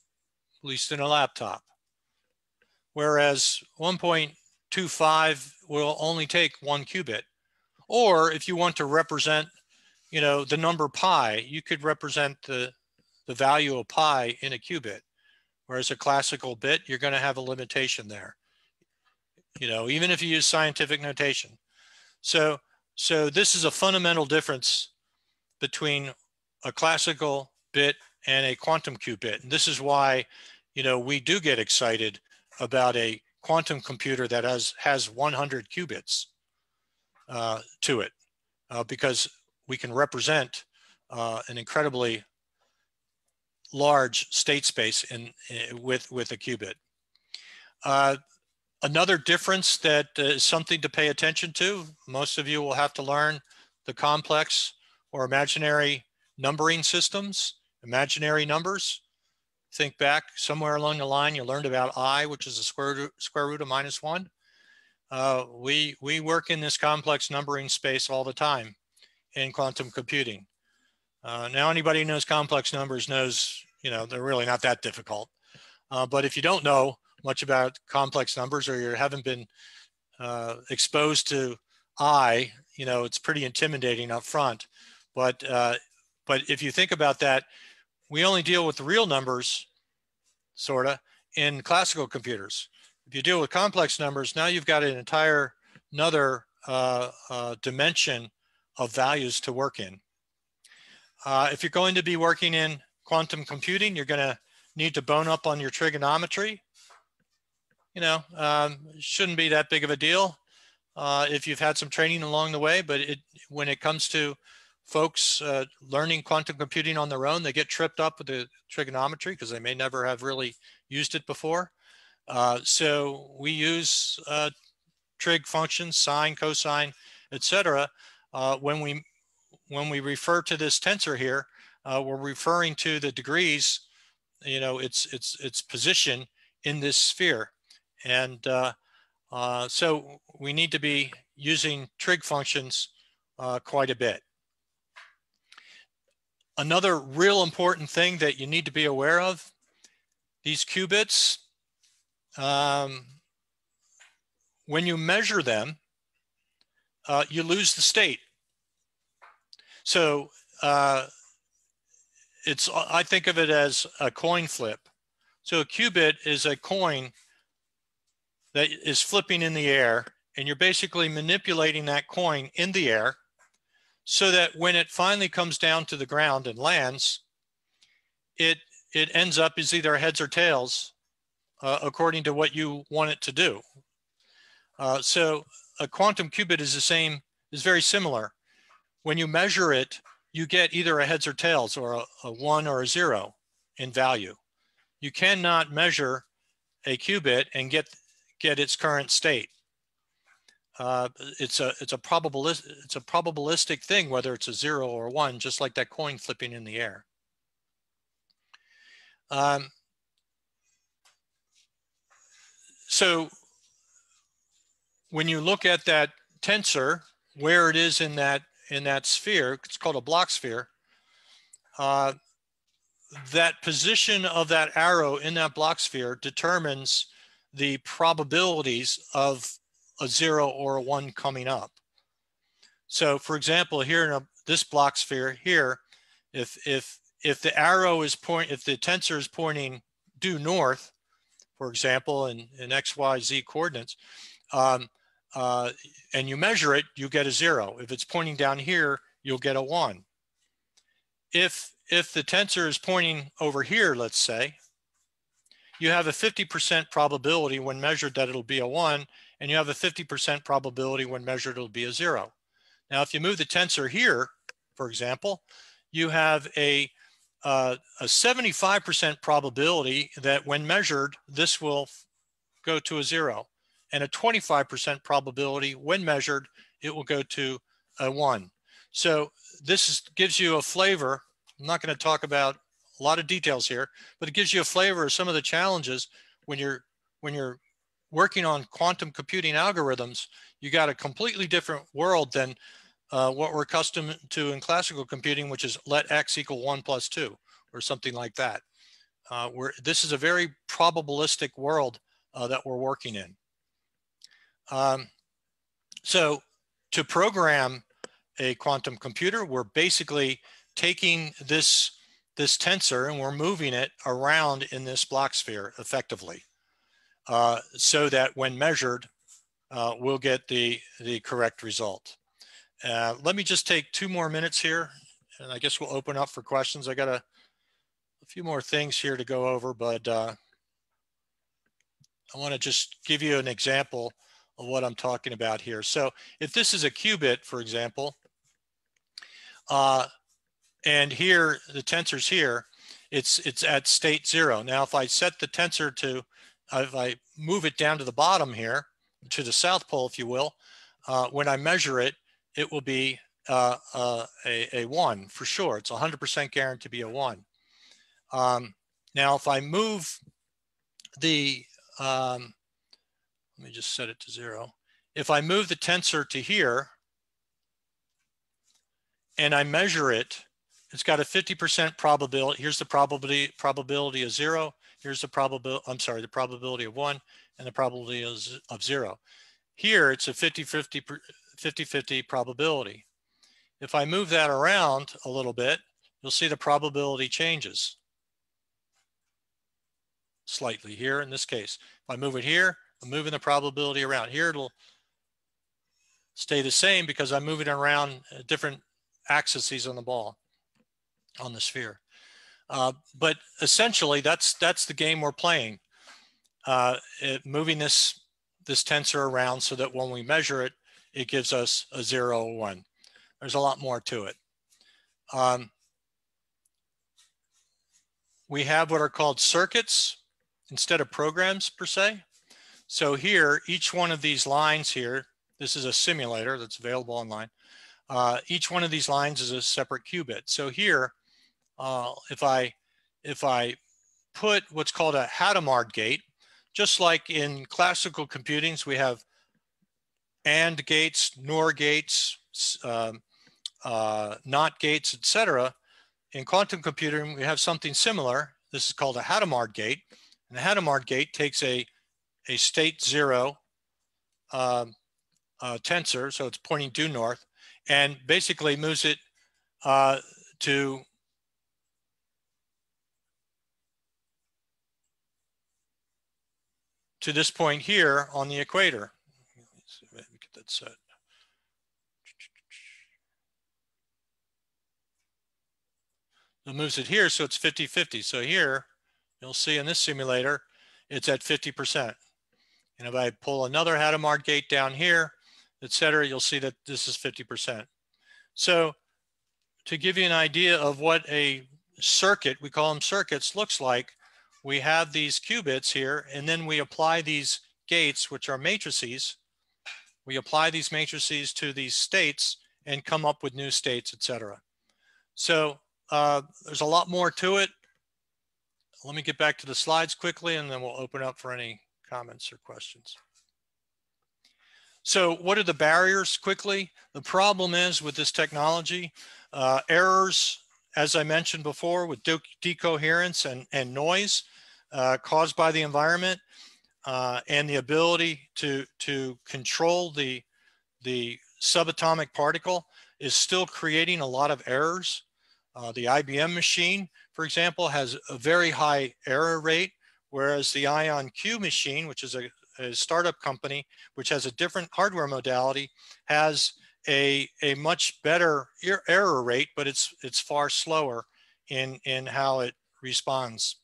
at least in a laptop. Whereas 1.25 will only take 1 qubit. Or if you want to represent, the number pi, you could represent the value of pi in a qubit. Whereas a classical bit, you're going to have a limitation there, even if you use scientific notation. So this is a fundamental difference between a classical bit and a quantum qubit. And this is why, we do get excited about a quantum computer that has 100 qubits to it, because we can represent an incredibly large state space with a qubit. Another difference that is something to pay attention to, most of you will have to learn the complex or imaginary numbering systems, imaginary numbers. Think back somewhere along the line, you learned about I, which is the square root of -1. We work in this complex numbering space all the time in quantum computing. Now, anybody who knows complex numbers knows, they're really not that difficult. But if you don't know much about complex numbers, or you haven't been exposed to I, it's pretty intimidating up front. But if you think about that, we only deal with the real numbers, sort of, in classical computers. If you deal with complex numbers, now you've got an entire another dimension of values to work in. If you're going to be working in quantum computing, you're going to need to bone up on your trigonometry. Shouldn't be that big of a deal if you've had some training along the way, but when it comes to folks learning quantum computing on their own, they get tripped up with the trigonometry because they may never have really used it before. So we use trig functions, sine, cosine, etc. When we refer to this tensor here, we're referring to the degrees, its position in this sphere. And so we need to be using trig functions quite a bit. Another real important thing that you need to be aware of, these qubits, when you measure them, you lose the state. So I think of it as a coin flip. So a qubit is a coin that is flipping in the air, and you're basically manipulating that coin in the air so that when it finally comes down to the ground and lands, it it ends up as either heads or tails according to what you want it to do. So a quantum qubit is very similar. When you measure it, you get either a heads or tails, or a 1 or a 0 in value. You cannot measure a qubit and get its current state. It's a probabilistic thing, whether it's a 0 or 1, just like that coin flipping in the air. So when you look at that tensor, where it is in that sphere, it's called a block sphere. That position of that arrow in that block sphere determines the probabilities of a 0 or a 1 coming up. So for example, here in this block sphere here, if the arrow is if the tensor is pointing due north, for example, in X, Y, Z coordinates, and you measure it, you get a 0. If it's pointing down here, you'll get a 1. If the tensor is pointing over here, let's say, you have a 50% probability when measured that it'll be a 1, and you have a 50% probability when measured it'll be a 0. Now, if you move the tensor here, for example, you have a 75% probability that when measured, this will go to a 0, and a 25% probability when measured, it will go to a 1. So this gives you a flavor. I'm not going to talk about a lot of details here, but it gives you a flavor of some of the challenges when you're working on quantum computing algorithms. You got a completely different world than what we're accustomed to in classical computing, which is let x equal 1 plus 2 or something like that. This is a very probabilistic world that we're working in. So to program a quantum computer, we're basically taking this tensor and we're moving it around in this block sphere effectively, so that when measured, we'll get the correct result. Let me just take 2 more minutes here, and I guess we'll open up for questions. I got a few more things here to go over, but I want to just give you an example of what I'm talking about here. So if this is a qubit, for example, and here the tensor's here, it's at state 0. Now, if I set the tensor to, if I move it down to the bottom here, to the south pole, if you will, when I measure it, it will be a 1 for sure. It's 100% guaranteed to be a 1. Now, if I move the, let me just set it to 0. If I move the tensor to here and I measure it, it's got a 50% probability. Here's the probability of 0. Here's the probability of 1 and the probability of 0. Here, it's a 50-50 probability. If I move that around a little bit, you'll see the probability changes slightly here in this case. If I move it here, I'm moving the probability around. Here, it'll stay the same because I'm moving it around different axes on the ball, on the sphere. But essentially, that's the game we're playing. Moving this tensor around so that when we measure it, it gives us a 0 or 1. There's a lot more to it. We have what are called circuits instead of programs per se. So here, each one of these lines here, this is a simulator that's available online. Each one of these lines is a separate qubit. So here, if I put what's called a Hadamard gate, just like in classical computings, we have AND gates, NOR gates, NOT gates, etc. In quantum computing, we have something similar. This is called a Hadamard gate. And the Hadamard gate takes a state 0 tensor, so it's pointing due north, and basically moves it to this point here on the equator. Let's see if I can get that set. It moves it here, so it's 50-50. So here, you'll see in this simulator, it's at 50%. And if I pull another Hadamard gate down here, et cetera, you'll see that this is 50%. So to give you an idea of what a circuit, we call them circuits, looks like, we have these qubits here, and then we apply these gates, which are matrices. We apply these matrices to these states and come up with new states, et cetera. So there's a lot more to it. Let me get back to the slides quickly, and then we'll open up for any comments or questions. So what are the barriers quickly? The problem is with this technology, errors, as I mentioned before, with decoherence and noise caused by the environment, and the ability to control the subatomic particle is still creating a lot of errors. The IBM machine, for example, has a very high error rate, whereas the IonQ machine, which is a startup company, which has a different hardware modality, has a much better error rate, but it's far slower in how it responds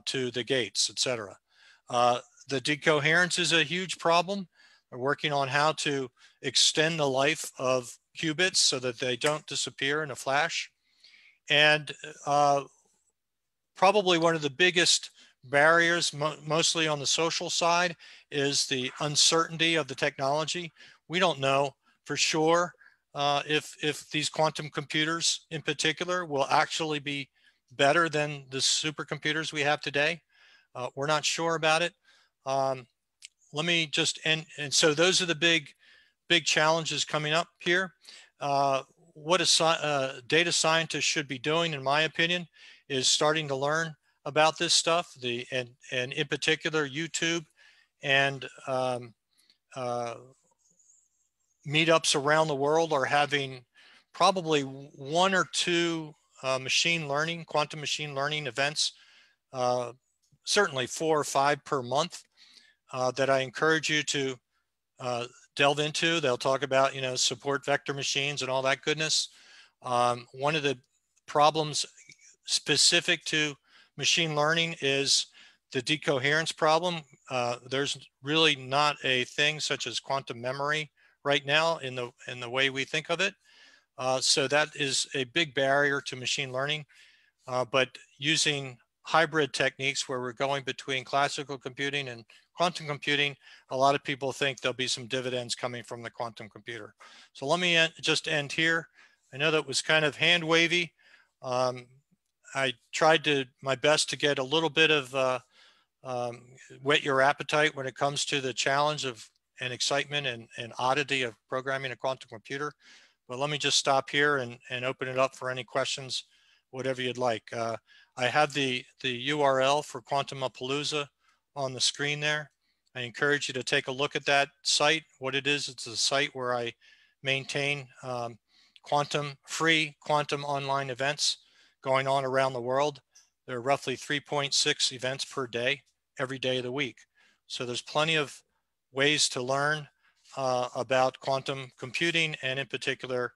to the gates, et cetera. The decoherence is a huge problem. We're working on how to extend the life of qubits so that they don't disappear in a flash. And probably one of the biggest barriers, mostly on the social side, is the uncertainty of the technology. We don't know for sure if these quantum computers in particular will actually be better than the supercomputers we have today. We're not sure about it. Let me just end. And so those are the big challenges coming up here. What a data scientist should be doing, in my opinion, is starting to learn about this stuff. And in particular, YouTube and meetups around the world are having probably 1 or 2 quantum machine learning events, certainly 4 or 5 per month, that I encourage you to delve into. They'll talk about, support vector machines and all that goodness. One of the problems specific to machine learning is the decoherence problem. There's really not a thing such as quantum memory right now in the way we think of it. So that is a big barrier to machine learning. But using hybrid techniques where we're going between classical computing and quantum computing, a lot of people think there'll be some dividends coming from the quantum computer. So let me just end here. I know that was kind of hand wavy. I tried my best to get a little bit of whet your appetite when it comes to the challenge of and excitement and oddity of programming a quantum computer. But let me just stop here and open it up for any questions, whatever you'd like. I have the URL for Quantumapalooza on the screen there. I encourage you to take a look at that site. What it is, it's a site where I maintain free quantum online events going on around the world. There are roughly 3.6 events per day, every day of the week. So there's plenty of ways to learn about quantum computing and in particular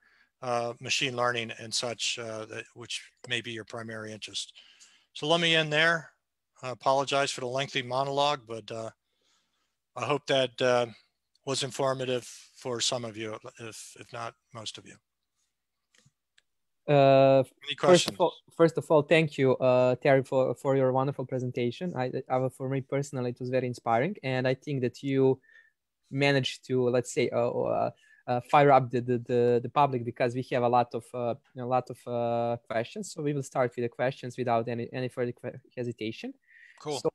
machine learning and such, which may be your primary interest. So let me end there. I apologize for the lengthy monologue, but I hope that was informative for some of you, if not most of you. Any questions? First of all, thank you, Terry, for your wonderful presentation. For me personally, it was very inspiring, and I think that you managed to, let's say, fire up the public, because we have a lot of questions. So we will start with the questions without any further hesitation. Cool. So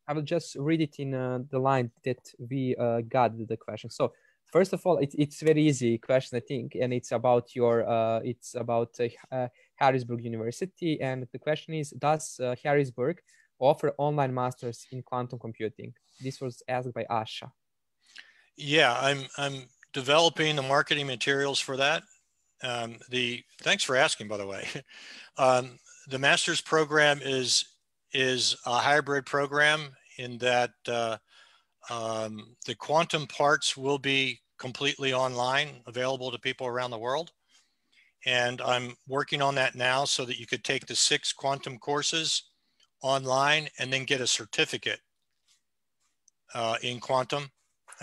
I will just read it in the line that we got the question. So first of all, it's very easy question, I think, and it's about Harrisburg University. And the question is, does Harrisburg offer online masters in quantum computing? This was asked by Asha. Yeah, I'm developing the marketing materials for that. Thanks for asking, by the way. The master's program is a hybrid program in that the quantum parts will be completely online, available to people around the world. And I'm working on that now so that you could take the 6 quantum courses online and then get a certificate in quantum,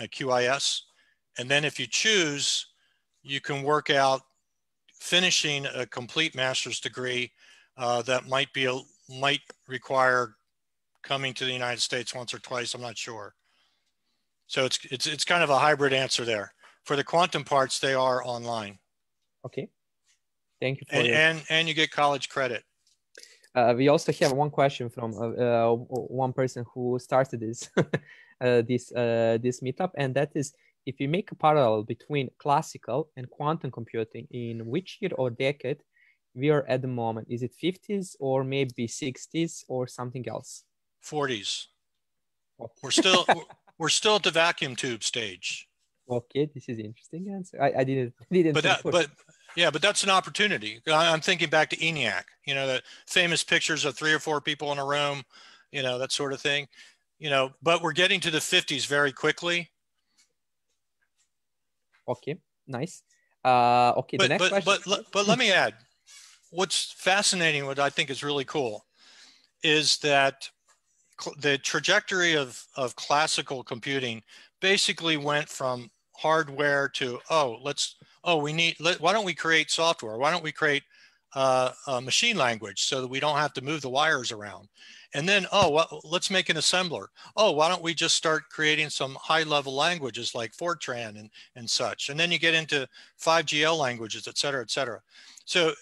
QIS. And then if you choose, you can work out finishing a complete master's degree that might require coming to the United States once or twice. I'm not sure. So it's kind of a hybrid answer there. For the quantum parts, they are online. Okay. Thank you for and you get college credit. We also have one question from one person who started this this meetup, and that is, if you make a parallel between classical and quantum computing, in which year or decade we are at the moment? Is it 50s or maybe 60s or something else? 40s. Okay. We're still at the vacuum tube stage. Okay, this is interesting answer. I didn't. But that's an opportunity. I'm thinking back to ENIAC. You know, the famous pictures of 3 or 4 people in a room. You know, that sort of thing. You know, but we're getting to the 50s very quickly. Okay, nice. Okay, the next question. But let me add, what's fascinating, what I think is really cool, is that the trajectory of classical computing basically went from hardware to, why don't we create software? Why don't we create a machine language so that we don't have to move the wires around? And then, let's make an assembler. Why don't we just start creating some high-level languages like Fortran and such? And then you get into 5GL languages, et cetera, et cetera. So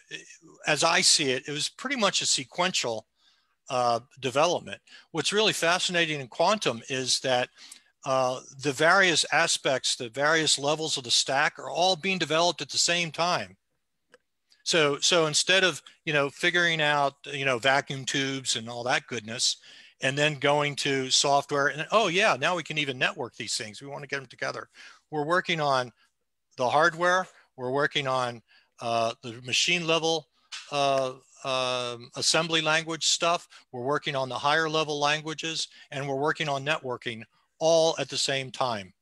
as I see it, it was pretty much a sequential development. What's really fascinating in quantum is that the various aspects, the various levels of the stack are all being developed at the same time. So instead of, figuring out, vacuum tubes and all that goodness, and then going to software and, now we can even network these things. We want to get them together. We're working on the hardware. We're working on the machine level assembly language stuff. We're working on the higher level languages, and we're working on networking all at the same time.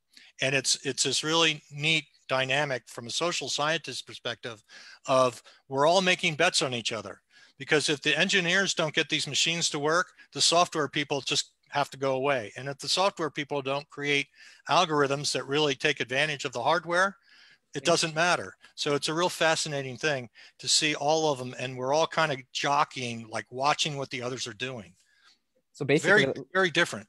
And it's this really neat dynamic from a social scientist perspective of we're all making bets on each other, because if the engineers don't get these machines to work, the software people just have to go away. And if the software people don't create algorithms that really take advantage of the hardware, it doesn't matter. So it's a real fascinating thing to see all of them, and we're all kind of jockeying, like watching what the others are doing. So basically, very, very different.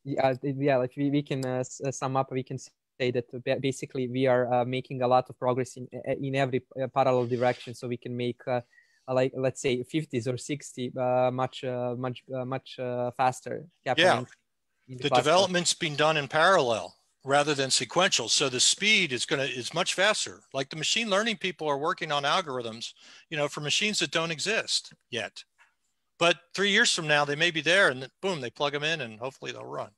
Yeah, like we can sum up. We can say that basically we are making a lot of progress in every parallel direction. So we can make like, let's say 50s or 60 much faster. Yeah, the development's being done in parallel rather than sequential. So the speed is much faster. Like the machine learning people are working on algorithms, for machines that don't exist yet. But 3 years from now, they may be there, and boom, they plug them in, and hopefully they'll run.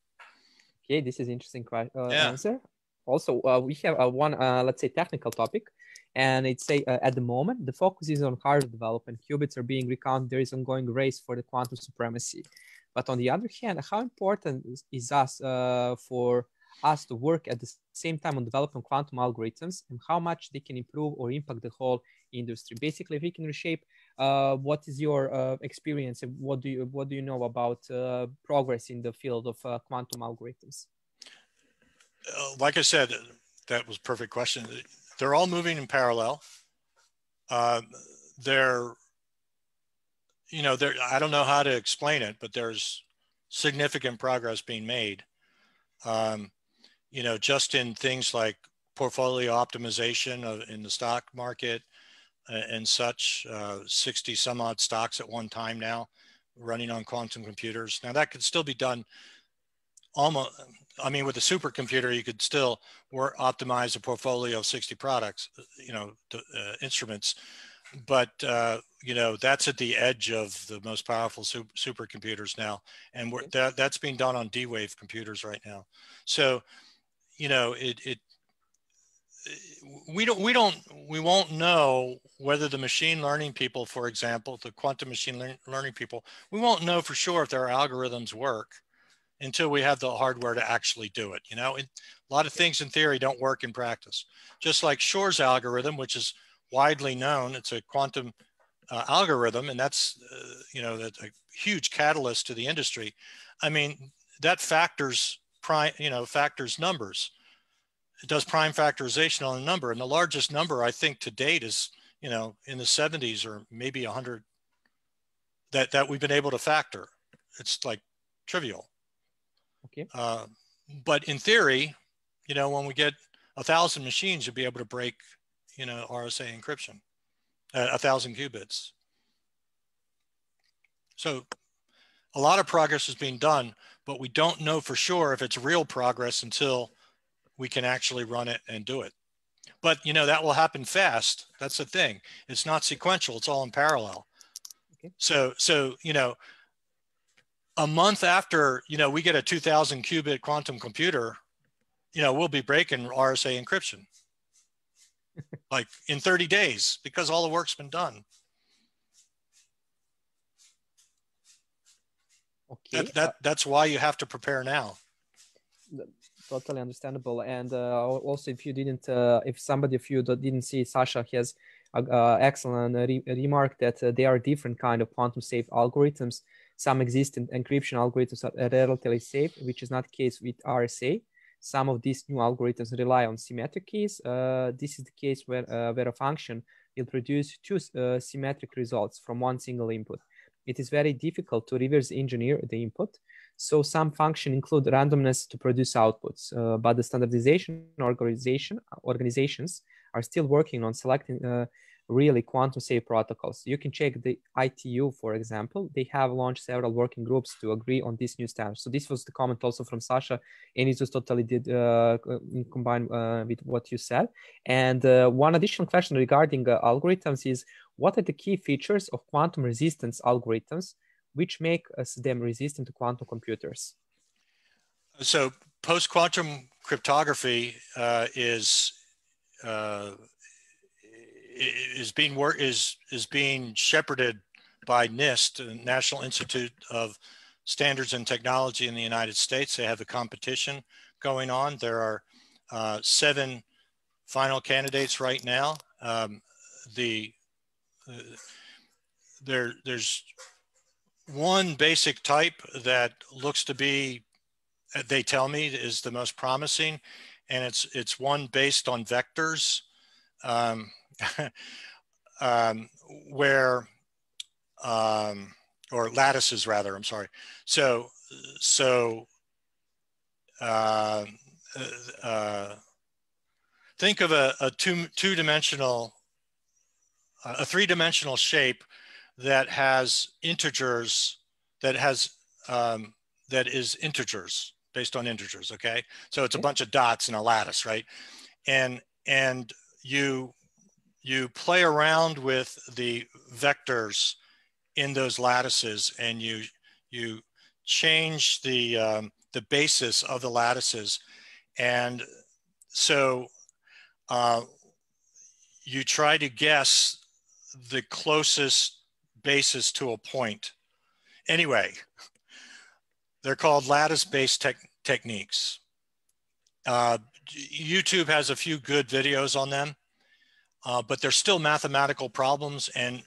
Okay, this is interesting answer. Also, we have one, let's say, technical topic, and it's at the moment, the focus is on hardware development. Qubits are being recounted. There is an ongoing race for the quantum supremacy. But on the other hand, how important is for us to work at the same time on developing quantum algorithms, and how much they can improve or impact the whole industry? Basically, if we can reshape, what is your experience, and what do you know about progress in the field of quantum algorithms? Like I said, that was a perfect question. They're all moving in parallel. I don't know how to explain it, but there's significant progress being made. Just in things like portfolio optimization in the stock market and such, 60 some odd stocks at one time now running on quantum computers. Now that could still be done almost, with a supercomputer, you could still optimize a portfolio of 60 products, instruments. But, that's at the edge of the most powerful supercomputers now. And that's being done on D-Wave computers right now. So, we won't know whether the machine learning people, for example, the quantum machine learning people, we won't know for sure if their algorithms work until we have the hardware to actually do it. A lot of things in theory don't work in practice. Just like Shor's algorithm, which is widely known, it's a quantum algorithm, and that's you know, that's a huge catalyst to the industry. I mean, that factors factors numbers. It does prime factorization on a number, and the largest number I think to date is, you know, in the 70s or maybe 100 that we've been able to factor. It's like trivial. Okay. But in theory, you know, when we get 1,000 machines, you'll be able to break, you know, RSA encryption, 1,000 qubits. So a lot of progress is being done, but we don't know for sure if it's real progress until we can actually run it and do it. But, you know, that will happen fast. That's the thing. It's not sequential. It's all in parallel. Okay. So, you know, a month after, you know, we get a 2,000 qubit quantum computer, you know, we'll be breaking RSA encryption like in 30 days because all the work's been done. Okay. That's why you have to prepare now. Totally understandable. And also, if you didn't, if somebody of you that didn't see, Sasha has excellent remark that there are different kind of quantum safe algorithms. Some existing encryption algorithms are relatively safe, which is not the case with RSA. Some of these new algorithms rely on symmetric keys. This is the case where a function will produce two symmetric results from one single input. It is very difficult to reverse engineer the input. So some functions include randomness to produce outputs, but the standardization organizations are still working on selecting really quantum safe protocols. You can check the ITU, for example. They have launched several working groups to agree on this new standard. So this was the comment also from Sasha, and it was totally combined with what you said. And one additional question regarding algorithms is, what are the key features of quantum resistance algorithms which make them resistant to quantum computers? So post-quantum cryptography is being shepherded by NIST, the National Institute of Standards and Technology in the United States. They have a competition going on. There are 7 final candidates right now. There's one basic type that looks to be, they tell me, is the most promising, and it's one based on vectors, where or lattices rather. I'm sorry. So think of a two-dimensional, a three-dimensional shape that has integers, that is integers, based on integers. Okay, so it's a bunch of dots in a lattice, right? And you play around with the vectors in those lattices, and you change the basis of the lattices, and so you try to guess the closest basis to a point. Anyway, they're called lattice-based techniques. YouTube has a few good videos on them, but they're still mathematical problems, and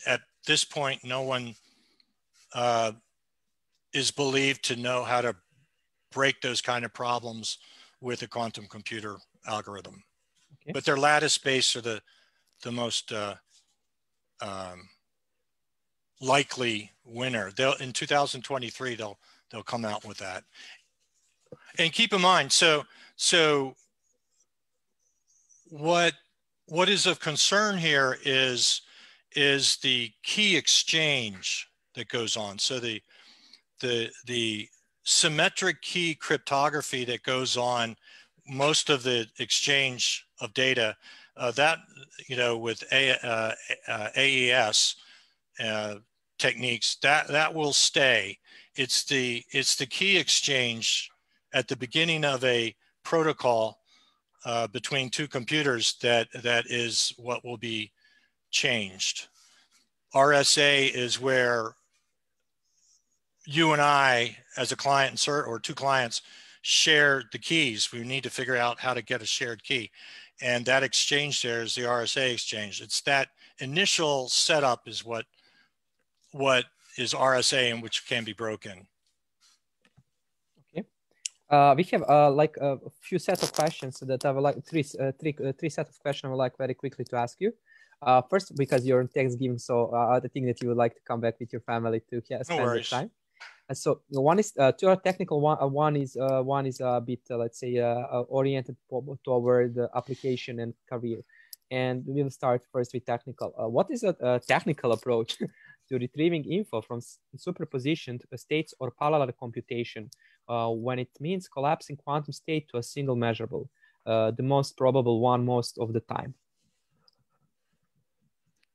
at this point, no one is believed to know how to break those kind of problems with a quantum computer algorithm. Okay. But they're lattice-based are the most likely winner. In 2023 they'll come out with that. And keep in mind, so what is of concern here is the key exchange that goes on. So the symmetric key cryptography that goes on, most of the exchange of data, that, you know, with AES techniques, that will stay. It's the key exchange at the beginning of a protocol between two computers that is what will be changed. RSA is where you and I, as a client or two clients, share the keys. We need to figure out how to get a shared key. And that exchange there is the RSA exchange. It's that initial setup is what is RSA and which can be broken. Okay. We have like a few sets of questions that I would like three sets of questions I would like very quickly to ask you. First, because you're on Thanksgiving, so I think that you would like to come back with your family to spend the time. So one is to our technical one is a bit let's say oriented toward the application and career, and we will start first with technical. What is a technical approach to retrieving info from superpositioned states or parallel computation when it means collapsing quantum state to a single measurable, the most probable one most of the time?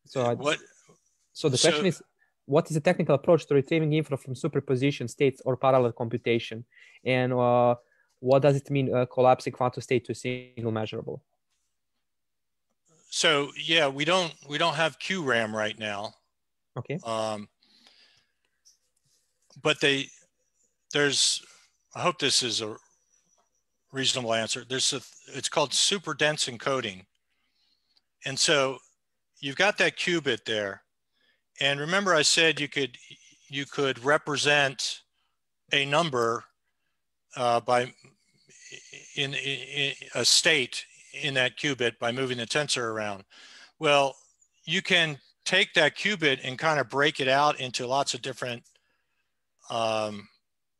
So the question is, what is the technical approach to retrieving info from superposition states or parallel computation? And what does it mean collapsing quantum state to a single measurable? So yeah, we don't have QRAM right now. Okay. But there's, I hope this is a reasonable answer. It's called super dense encoding. And so you've got that qubit there. And remember I said you could represent a number by in a state in that qubit by moving the tensor around. Well, you can take that qubit and kind of break it out into lots of different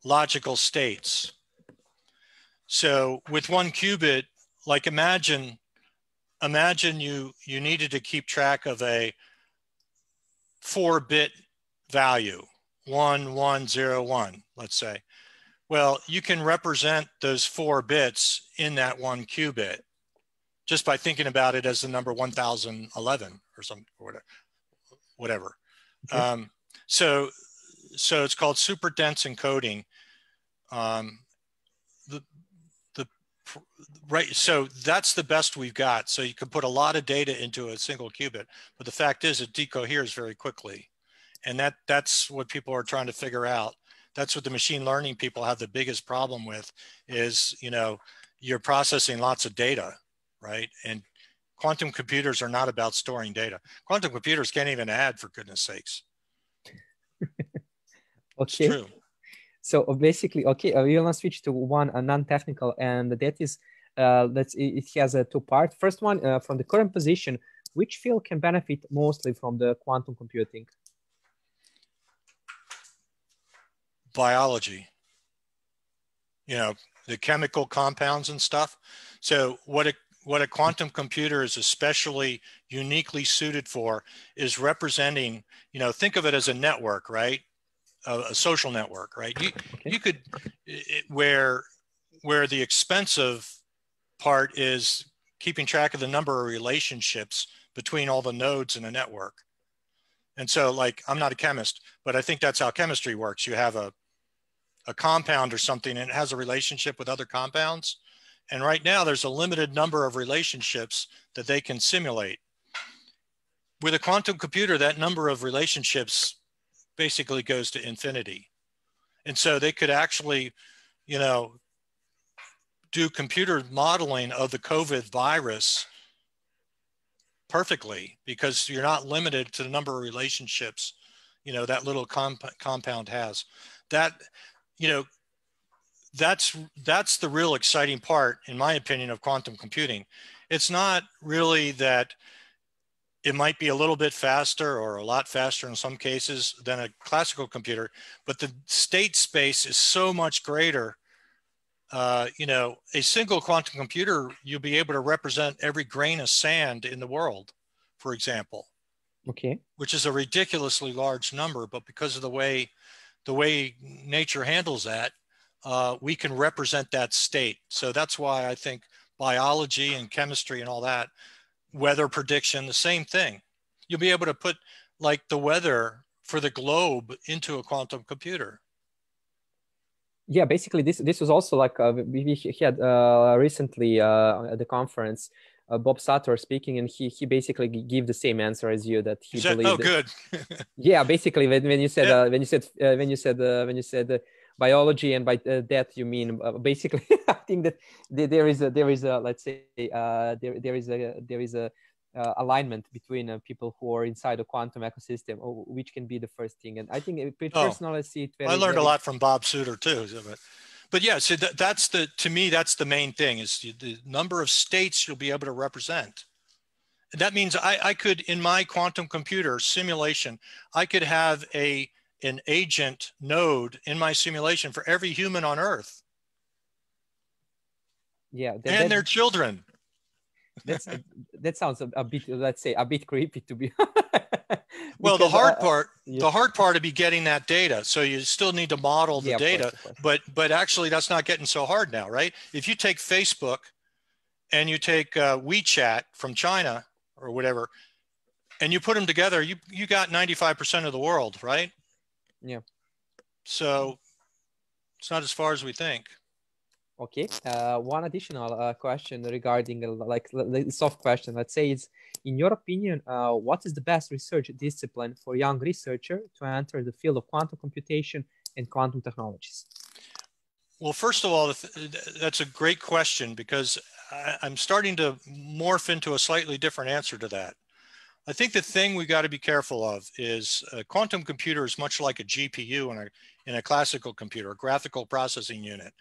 logical states. So with one qubit, like imagine you needed to keep track of a 4-bit value, 1101, let's say. Well, you can represent those 4 bits in that one qubit just by thinking about it as the number 1011 or something, or whatever. Okay. So it's called super dense encoding. Right, so that's the best we've got. So you can put a lot of data into a single qubit, but the fact is it decoheres very quickly. And that's what people are trying to figure out. That's what the machine learning people have the biggest problem with is, you know, you're processing lots of data, right? And quantum computers are not about storing data. Quantum computers can't even add, for goodness sakes. Okay. It's true. So basically, okay, we will now switch to one non-technical, and that is, it has a 2 parts. First one, from the current position, which field can benefit mostly from the quantum computing? Biology. You know, the chemical compounds and stuff. So what a quantum computer is especially uniquely suited for is representing, you know, think of it as a network, right? A social network, right? You could, where the expensive part is keeping track of the number of relationships between all the nodes in a network. And so, like, I'm not a chemist, but I think that's how chemistry works. You have a compound or something and it has a relationship with other compounds. And right now there's a limited number of relationships that they can simulate. With a quantum computer, that number of relationships basically goes to infinity. And so they could actually, you know, do computer modeling of the COVID virus perfectly because you're not limited to the number of relationships, you know, that little compound has. That, you know, that's the real exciting part, in my opinion, of quantum computing. It's not really that it might be a little bit faster or a lot faster in some cases than a classical computer, but the state space is so much greater. You know, a single quantum computer, you'll be able to represent every grain of sand in the world, for example. Okay. Which is a ridiculously large number, but because of the way nature handles that, we can represent that state. So that's why I think biology and chemistry and all that, weather prediction, the same thing. You'll be able to put like the weather for the globe into a quantum computer. Yeah, basically this was also like we had recently at the conference Bob Sutter speaking, and he basically gave the same answer as you, that he believed. Oh, good. Yeah, basically when you said biology, and by that you mean basically I think that there is a let's say there is a alignment between people who are inside the quantum ecosystem, which can be the first thing. And I think personally I see it very, I learned a lot from Bob Suter too. But yeah, so that's to me, that's the main thing, is the number of states you'll be able to represent. And that means I could, in my quantum computer simulation, I could have an agent node in my simulation for every human on Earth. Yeah. And their children. That sounds a bit, let's say, a bit creepy to be. Well, the hard part would be getting that data. So you still need to model the data, of course. but actually that's not getting so hard now, right? If you take Facebook and you take WeChat from China or whatever, and you put them together, you got 95% of the world, right? Yeah. So it's not as far as we think. Okay. One additional question regarding like the soft question, let's say, is, in your opinion, what is the best research discipline for young researcher to enter the field of quantum computation and quantum technologies? Well, first of all, that's a great question, because I'm starting to morph into a slightly different answer to that. I think the thing we got to be careful of is a quantum computer is much like a GPU in a classical computer, a graphical processing unit.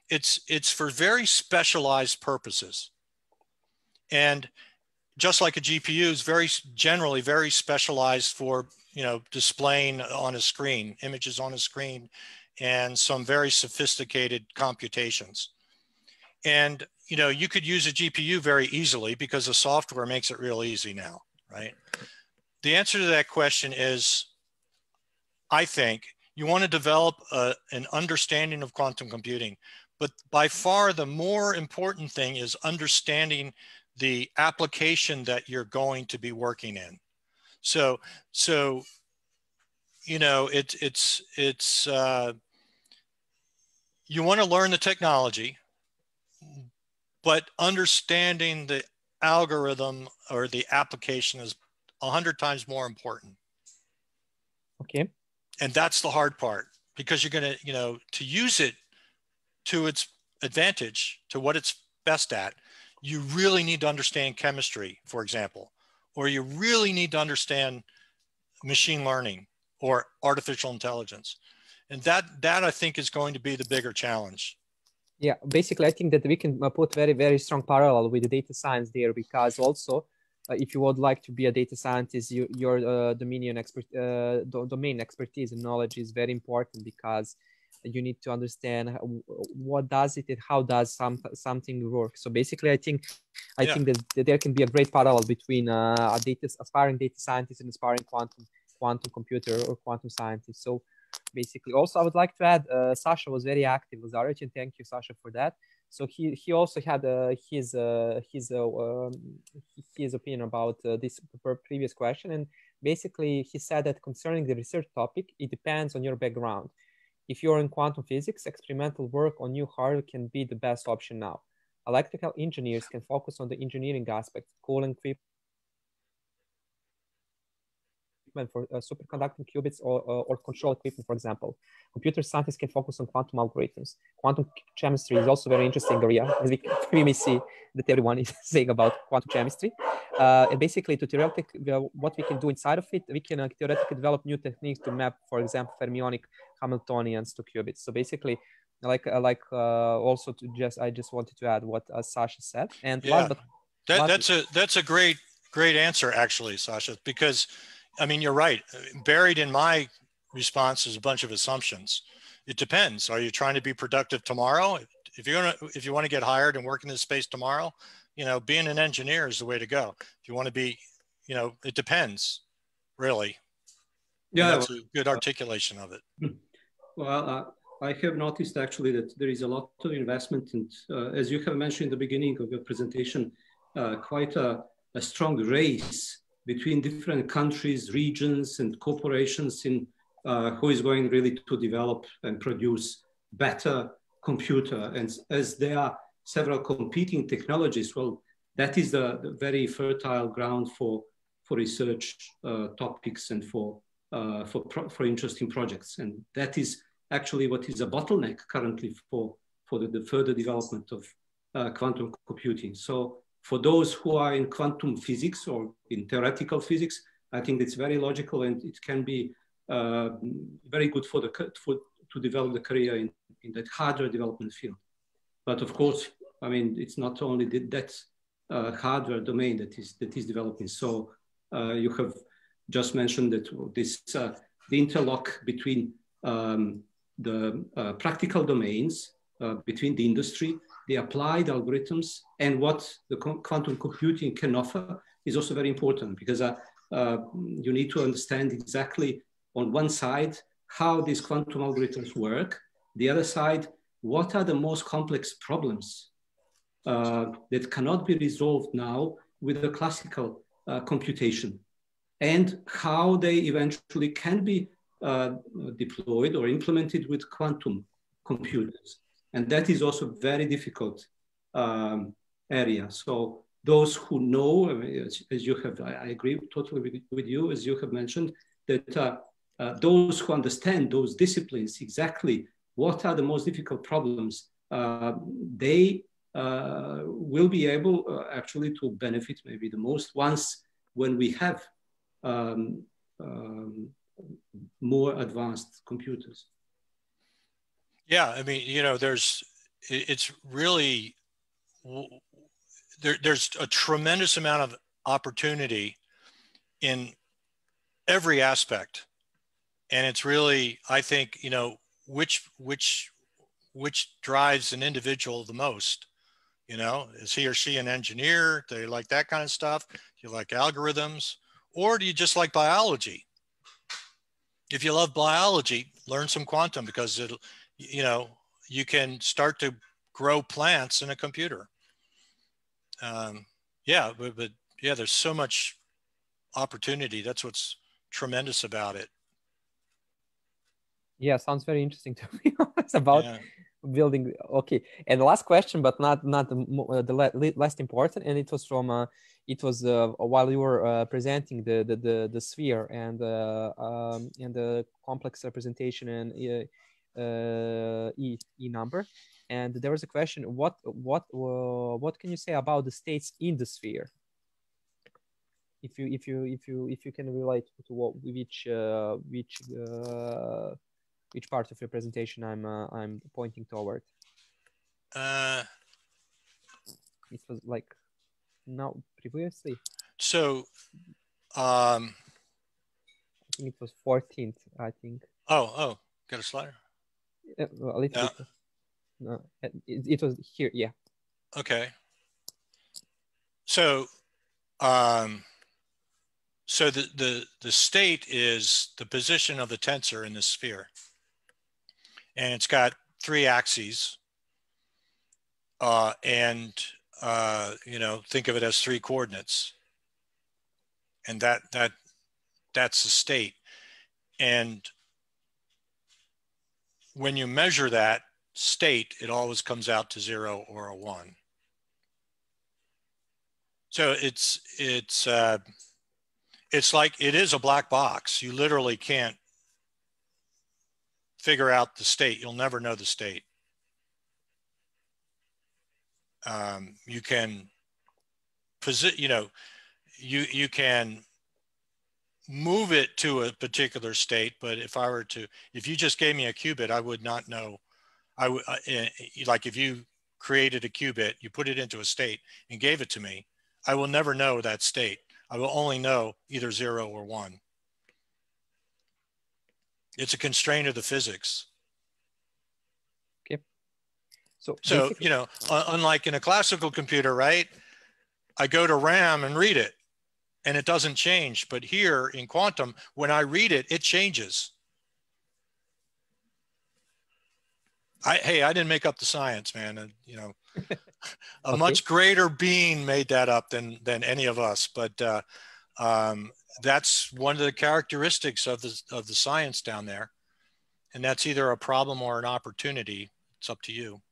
It's for very specialized purposes. And just like a GPU is generally very specialized for, displaying on a screen, images on a screen, and some very sophisticated computations. And, you could use a GPU very easily because the software makes it real easy now, right? The answer to that question is, I think you want to develop an understanding of quantum computing, but by far the more important thing is understanding the application that you're going to be working in. So you want to learn the technology, but understanding the algorithm or the application is 100 times more important. Okay. And that's the hard part, because you're going to, to use it to its advantage, to what it's best at, you really need to understand chemistry, for example, or you really need to understand machine learning or artificial intelligence. And that I think is going to be the bigger challenge. Yeah, basically, I think that we can put very, very strong parallel with the data science there, because also, if you would like to be a data scientist, your domain expertise and knowledge is very important, because you need to understand what does it and how does something work. So basically, I think that there can be a great parallel between aspiring data scientist and aspiring quantum computer or quantum scientist. So basically, also I would like to add, Sasha was very active with RH, and thank you, Sasha, for that. So he also had his opinion about this previous question, and basically he said that concerning the research topic, it depends on your background. If you're in quantum physics, experimental work on new hardware can be the best option now. Electrical engineers can focus on the engineering aspects, cooling equipment for superconducting qubits or control equipment, for example. Computer scientists can focus on quantum algorithms. Quantum chemistry is also a very interesting area, as we may see that everyone is saying about quantum chemistry. And basically, what we can do inside of it, we can theoretically develop new techniques to map, for example, fermionic Hamiltonians to qubits. So basically, also I just wanted to add what Sasha said. And that's a great answer, actually, Sasha, because I mean, you're right. Buried in my response is a bunch of assumptions. It depends. Are you trying to be productive tomorrow? If you want to get hired and work in this space tomorrow, being an engineer is the way to go. If you want to be, it depends, really. Yeah, and that's a good articulation of it. Well, I have noticed actually that there is a lot of investment, and as you have mentioned in the beginning of your presentation, quite a strong race between different countries, regions, and corporations in who is going really to develop and produce better computer. And as there are several competing technologies, well, that is the very fertile ground for research topics and for interesting projects. And that is actually what is a bottleneck currently for the further development of quantum computing. So for those who are in quantum physics or in theoretical physics, I think it's very logical, and it can be very good to develop the career in that hardware development field. But of course, I mean, it's not only that hardware domain that is developing. So you have just mentioned that the interlock between the practical domains, between the industry, the applied algorithms, and what the quantum computing can offer is also very important, because you need to understand exactly on one side how these quantum algorithms work, the other side, what are the most complex problems that cannot be resolved now with the classical computation, and how they eventually can be deployed or implemented with quantum computers. And that is also very difficult area. So those who know, I mean, as you have, I agree totally with you, as you have mentioned, that those who understand those disciplines exactly what are the most difficult problems, they will be able actually to benefit maybe the most when we have more advanced computers. Yeah, I mean, you know, it's really, there's a tremendous amount of opportunity in every aspect. And it's really, I think, you know, which drives an individual the most. You know, is he or she an engineer? Do you like that kind of stuff? Do you like algorithms? Or do you just like biology? If you love biology, learn some quantum, because it'll, you know, you can start to grow plants in a computer. Yeah, but yeah, there's so much opportunity. That's what's tremendous about it. Yeah, sounds very interesting to be honest about building. Okay, and the last question, but not the less important, and it was from while you were presenting the sphere and the complex representation and E number, and there was a question: what can you say about the states in the sphere? If you can relate to which part of your presentation I'm pointing toward. It was like no previously. So I think it was 14th, I think. Oh, got a slider? A little bit. No, it was here, yeah. Okay. So so the state is the position of the tensor in the sphere. And it's got 3 axes. And you know, think of it as 3 coordinates. And that's the state. And when you measure that state, it always comes out to 0 or a 1. So it's like, it is a black box. You literally can't figure out the state. You'll never know the state. You can you know, you can move it to a particular state, but if you just gave me a qubit, I would not know. Like if you created a qubit, you put it into a state and gave it to me, I will never know that state. I will only know either 0 or 1. It's a constraint of the physics. Okay. So you know, unlike in a classical computer, right? I go to RAM and read it and it doesn't change. But here in quantum, when I read it, it changes. Hey, I didn't make up the science, man. And, you know, a much greater being made that up than any of us. But that's one of the characteristics of the science down there. And that's either a problem or an opportunity. It's up to you.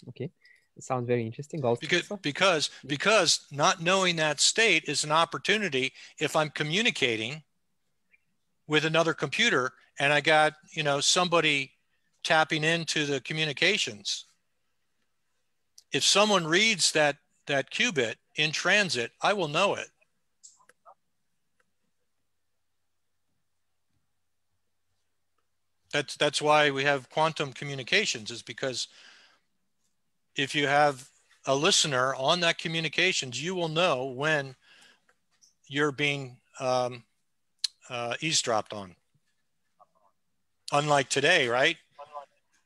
Okay. It sounds very interesting also. Because not knowing that state is an opportunity if I'm communicating with another computer and I got, you know, somebody tapping into the communications. If someone reads that qubit in transit, I will know it. That's why we have quantum communications, is because if you have a listener on that communications, you will know when you're being eavesdropped on. Unlike today, right?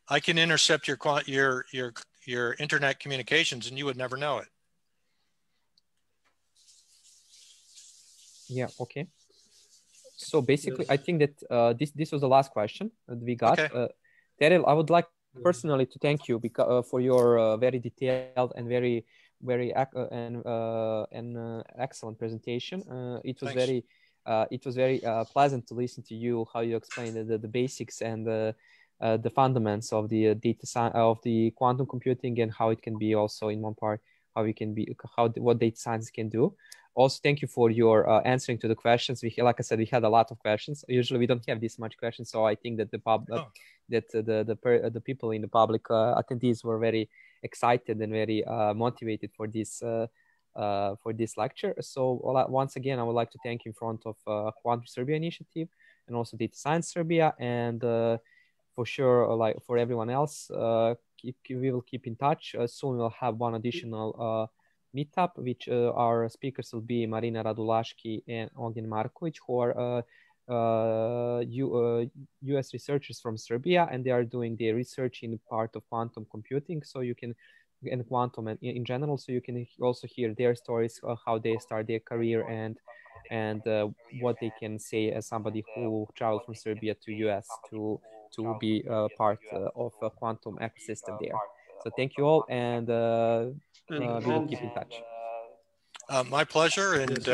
I can intercept your internet communications and you would never know it. Yeah, okay. So basically, I think that this was the last question that we got. Okay. Terrill, I would like personally to thank you because for your very detailed and very excellent presentation. It was Thanks. very pleasant to listen to you, how you explained the basics and the fundamentals of the data science, of the quantum computing, and how it can be also in one part, how it can be, what data science can do. Also, thank you for your answering to the questions. Like I said, we had a lot of questions. Usually, we don't have this much questions, so I think that the people in the public attendees were very excited and very motivated for this lecture. So once again, I would like to thank you in front of Quantum Serbia initiative and also Data Science Serbia, and for sure, like for everyone else, we will keep in touch. Soon we'll have one additional meetup, which our speakers will be Marina Radulashki and Ognjen Markovic, who are US researchers from Serbia, and they are doing their research in part of quantum computing. So you can, and quantum in general, so you can also hear their stories, how they start their career, and what they can say as somebody who traveled from Serbia to US to be part of a quantum ecosystem there. So thank you all, and we will keep in touch. My pleasure. And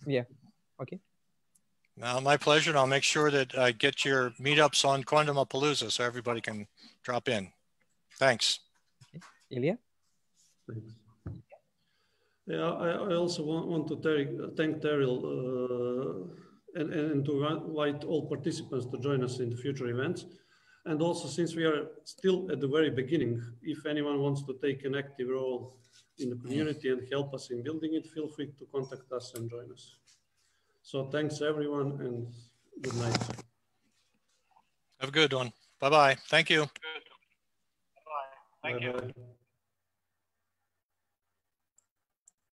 yeah, okay. My pleasure. And I'll make sure that I get your meetups on Quantumapalooza so everybody can drop in. Thanks. Okay. Ilya? Thanks. Yeah, I also want to thank Terrill and to invite all participants to join us in the future events. And also, since we are still at the very beginning, if anyone wants to take an active role in the community and help us in building it, feel free to contact us and join us. So thanks everyone, and good night. Have a good one. Bye-bye. Thank you. Bye-bye.